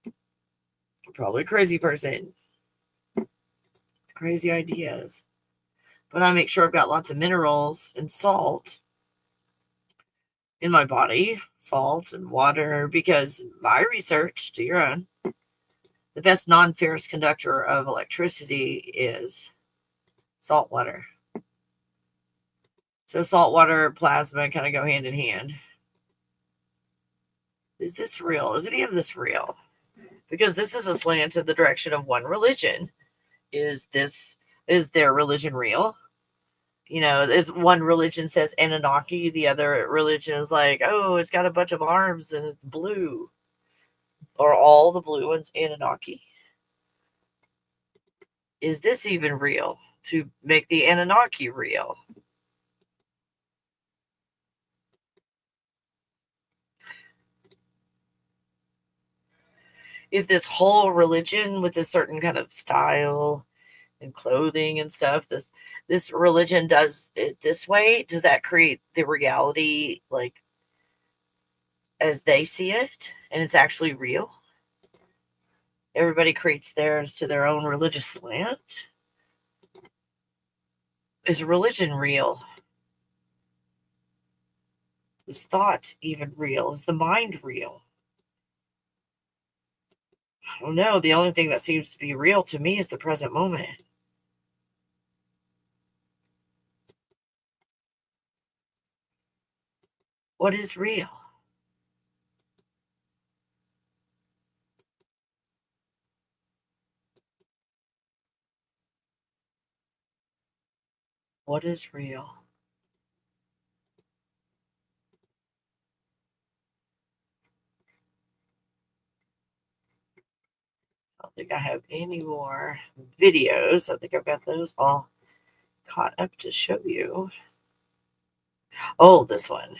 I'm probably a crazy person. Crazy ideas. But I make sure I've got lots of minerals and salt in my body. Salt and water, because my research, to your own, the best non-ferrous conductor of electricity is salt water. So salt water, plasma kind of go hand in hand. Is this real? Is any of this real? Because this is a slant in the direction of one religion. Is their religion real? You know, there's one religion says Anunnaki, the other religion is like, oh, it's got a bunch of arms and it's blue. Or all the blue ones Anunnaki? Is this even real? To make the Anunnaki real? If this whole religion with a certain kind of style and clothing and stuff, this religion does it this way, does that create the reality like as they see it and it's actually real? Everybody creates theirs to their own religious slant. Is religion real? Is thought even real? Is the mind real? I don't know. The only thing that seems to be real to me is the present moment. What is real? What is real? I don't think I have any more videos. I think I've got those all caught up to show you. Oh, this one.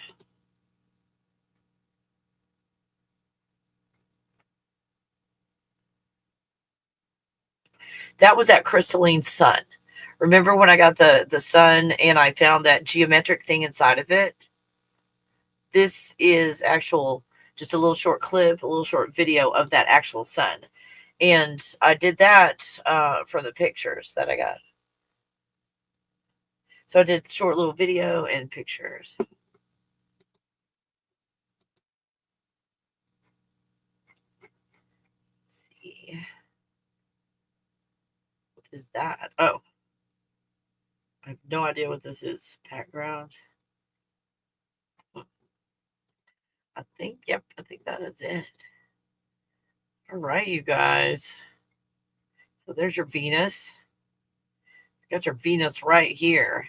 That was that crystalline sun. Remember when I got the sun and I found that geometric thing inside of it? This is actual, just a little short clip, a little short video of that actual sun. And I did that for the pictures that I got. So I did short little video and pictures. Let's see. What is that? Oh. I have no idea what this is. Background. I think that is it. All right, you guys. So there's your Venus. You got your Venus right here.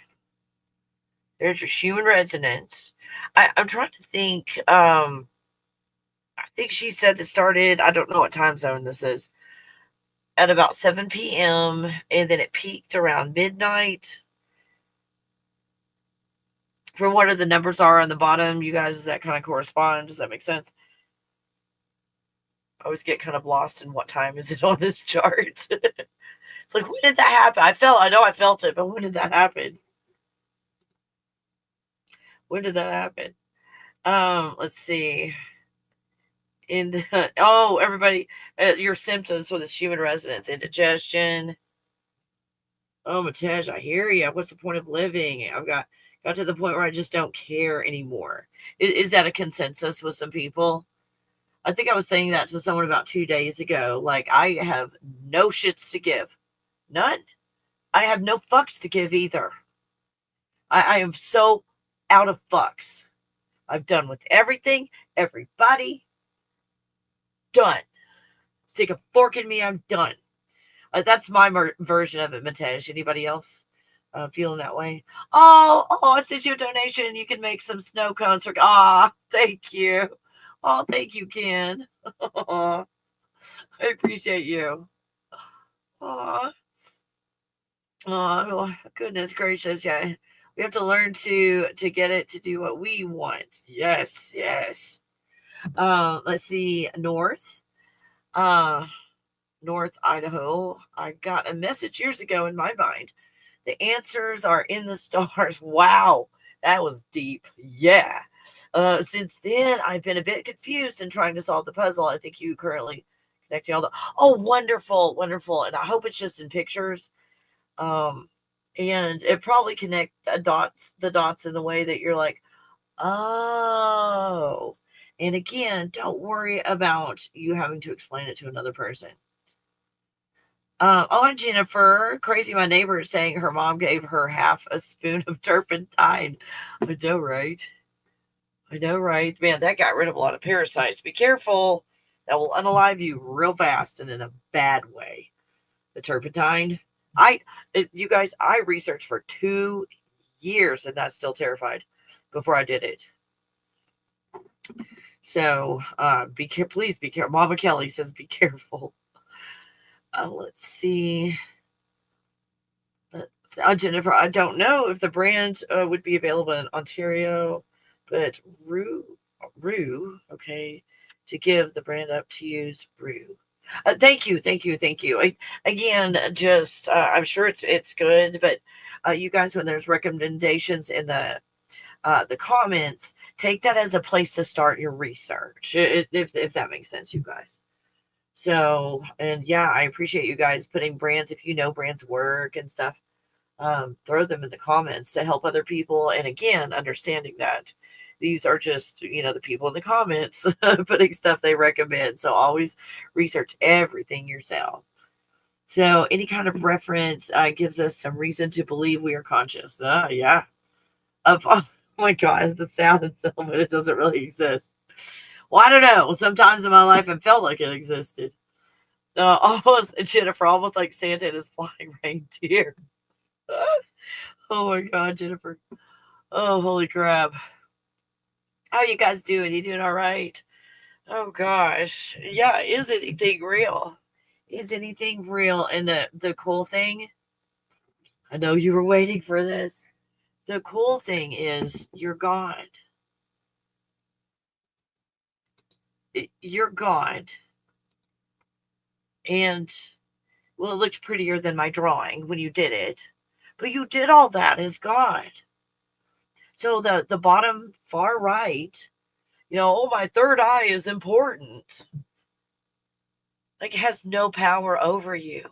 There's your Schumann resonance. I'm trying to think. I think she said this started, I don't know what time zone this is, at about 7 p.m. and then it peaked around midnight. From what the numbers are on the bottom, you guys, does that kind of correspond? Does that make sense? I always get kind of lost in what time is it on this chart. It's like, when did that happen? I know I felt it, but when did that happen? When did that happen? Let's see. Everybody, your symptoms for this human resonance: indigestion. Oh, Matej, I hear you. What's the point of living? I've got to the point where I just don't care anymore. Is that a consensus with some people? I think I was saying that to someone about 2 days ago. Like, I have no shits to give. None. I have no fucks to give either. I am so out of fucks. I'm done with everything, everybody. Done. Stick a fork in me, I'm done. That's my version of it, Matesh. Anybody else feeling that way? Oh, I sent you a donation. You can make some snow cones for. Thank you. Oh, thank you, Ken. I appreciate you. Oh, goodness gracious, yeah. We have to learn to get it to do what we want. Yes. Let's see, North Idaho. I got a message years ago in my mind. The answers are in the stars. Wow, that was deep. Yeah. Since then, I've been a bit confused in trying to solve the puzzle. I think you currently connecting all the. Oh, wonderful, and I hope it's just in pictures. And it probably connect the dots in the way that you're like, oh. And again, don't worry about you having to explain it to another person. Jennifer, crazy. My neighbor is saying her mom gave her half a spoon of turpentine. I know, right? Man, that got rid of a lot of parasites. Be careful. That will unalive you real fast and in a bad way. The turpentine. You guys, I researched for 2 years and that's still terrified before I did it. So, please be careful. Mama Kelly says, be careful. Let's see. Jennifer, I don't know if the brand would be available in Ontario, but Rue, okay, to give the brand up to use Rue. Thank you. Again, just I'm sure it's good, but you guys, when there's recommendations in the comments, take that as a place to start your research, if that makes sense, you guys. So, and yeah, I appreciate you guys putting brands, if you know brands work and stuff, throw them in the comments to help other people. And again, understanding that these are just, the people in the comments putting stuff they recommend. So always research everything yourself. So any kind of reference gives us some reason to believe we are conscious. Yeah. Oh my God, that sounded so, but it doesn't really exist. Well, I don't know. Sometimes in my life, it felt like it existed. Almost, Jennifer, almost like Santa and his flying reindeer. Oh my God, Jennifer. Oh, holy crap. How you guys doing? You doing all right? Oh gosh. Yeah, is anything real? Is anything real? And the cool thing, I know you were waiting for this. The cool thing is you're God. You're God. And, well, it looked prettier than my drawing when you did it. But you did all that as God. So the bottom far right, my third eye is important. Like, it has no power over you.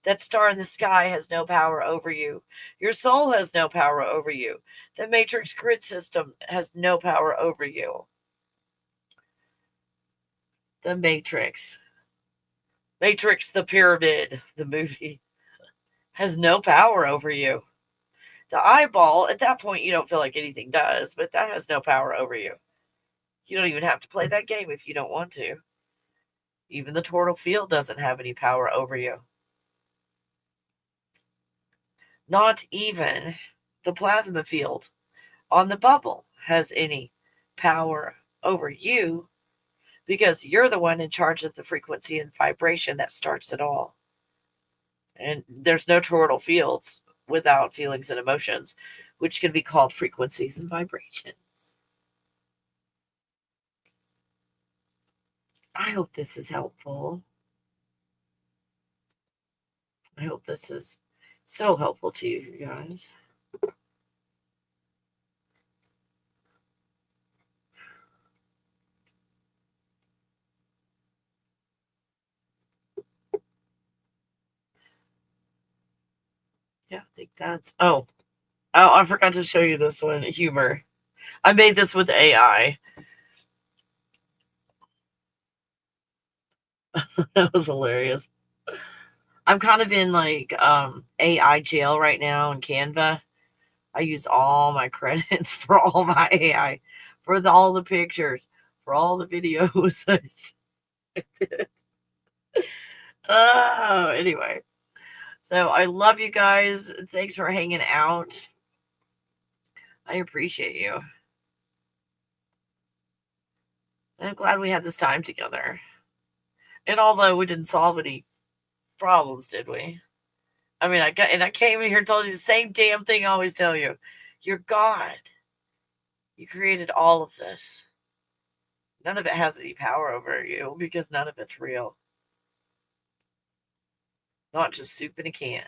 That star in the sky has no power over you. Your soul has no power over you. The matrix grid system has no power over you. The Matrix, the Pyramid, the movie, has no power over you. The eyeball, at that point, you don't feel like anything does, but that has no power over you. You don't even have to play that game if you don't want to. Even the total field doesn't have any power over you. Not even the plasma field on the bubble has any power over you, because you're the one in charge of the frequency and vibration that starts it all. And there's no toroidal fields without feelings and emotions, which can be called frequencies and vibrations. I hope this is helpful. I hope this is so helpful to you guys. Yeah, I think that's... Oh, I forgot to show you this one. Humor. I made this with AI. That was hilarious. I'm kind of in like AI jail right now in Canva. I used all my credits for all my AI, for all the pictures, for all the videos I did. Oh, anyway. So I love you guys. Thanks for hanging out. I appreciate you. I'm glad we had this time together. And although we didn't solve any problems, did we? I mean, I came in here and told you the same damn thing I always tell you. You're God. You created all of this. None of it has any power over you because none of it's real. Not just soup in a can.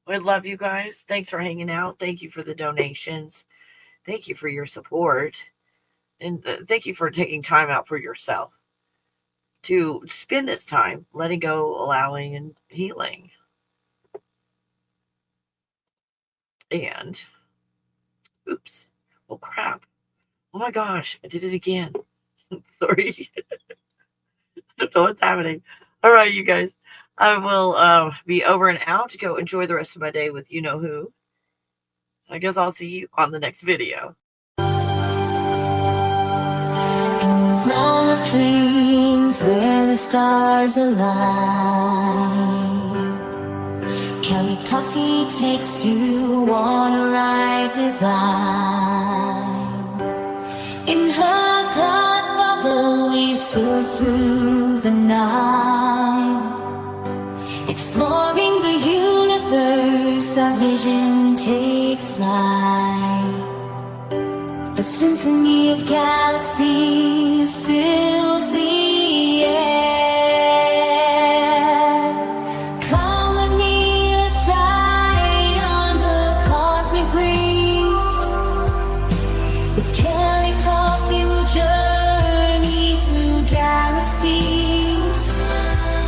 I love you guys. Thanks for hanging out. Thank you for the donations. Thank you for your support. And thank you for taking time out for yourself to spend this time letting go, allowing, and healing. And, oops. Oh, crap. Oh, my gosh. I did it again. Sorry. I don't know what's happening. All right, you guys. I will be over and out. Go enjoy the rest of my day with you-know-who. I guess I'll see you on the next video. Realm of dreams where the stars align. Kelly Coffee takes you on a ride divine. In her God bubble we soar through the night. Exploring the universe, our vision takes flight. A symphony of galaxies fills the air. Come with me, let's ride on the cosmic breeze. With Kelly Coffee, we'll journey through galaxies.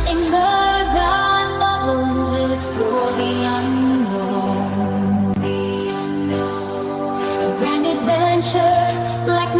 In her God bubble, we'll explore the unknown. A grand adventure like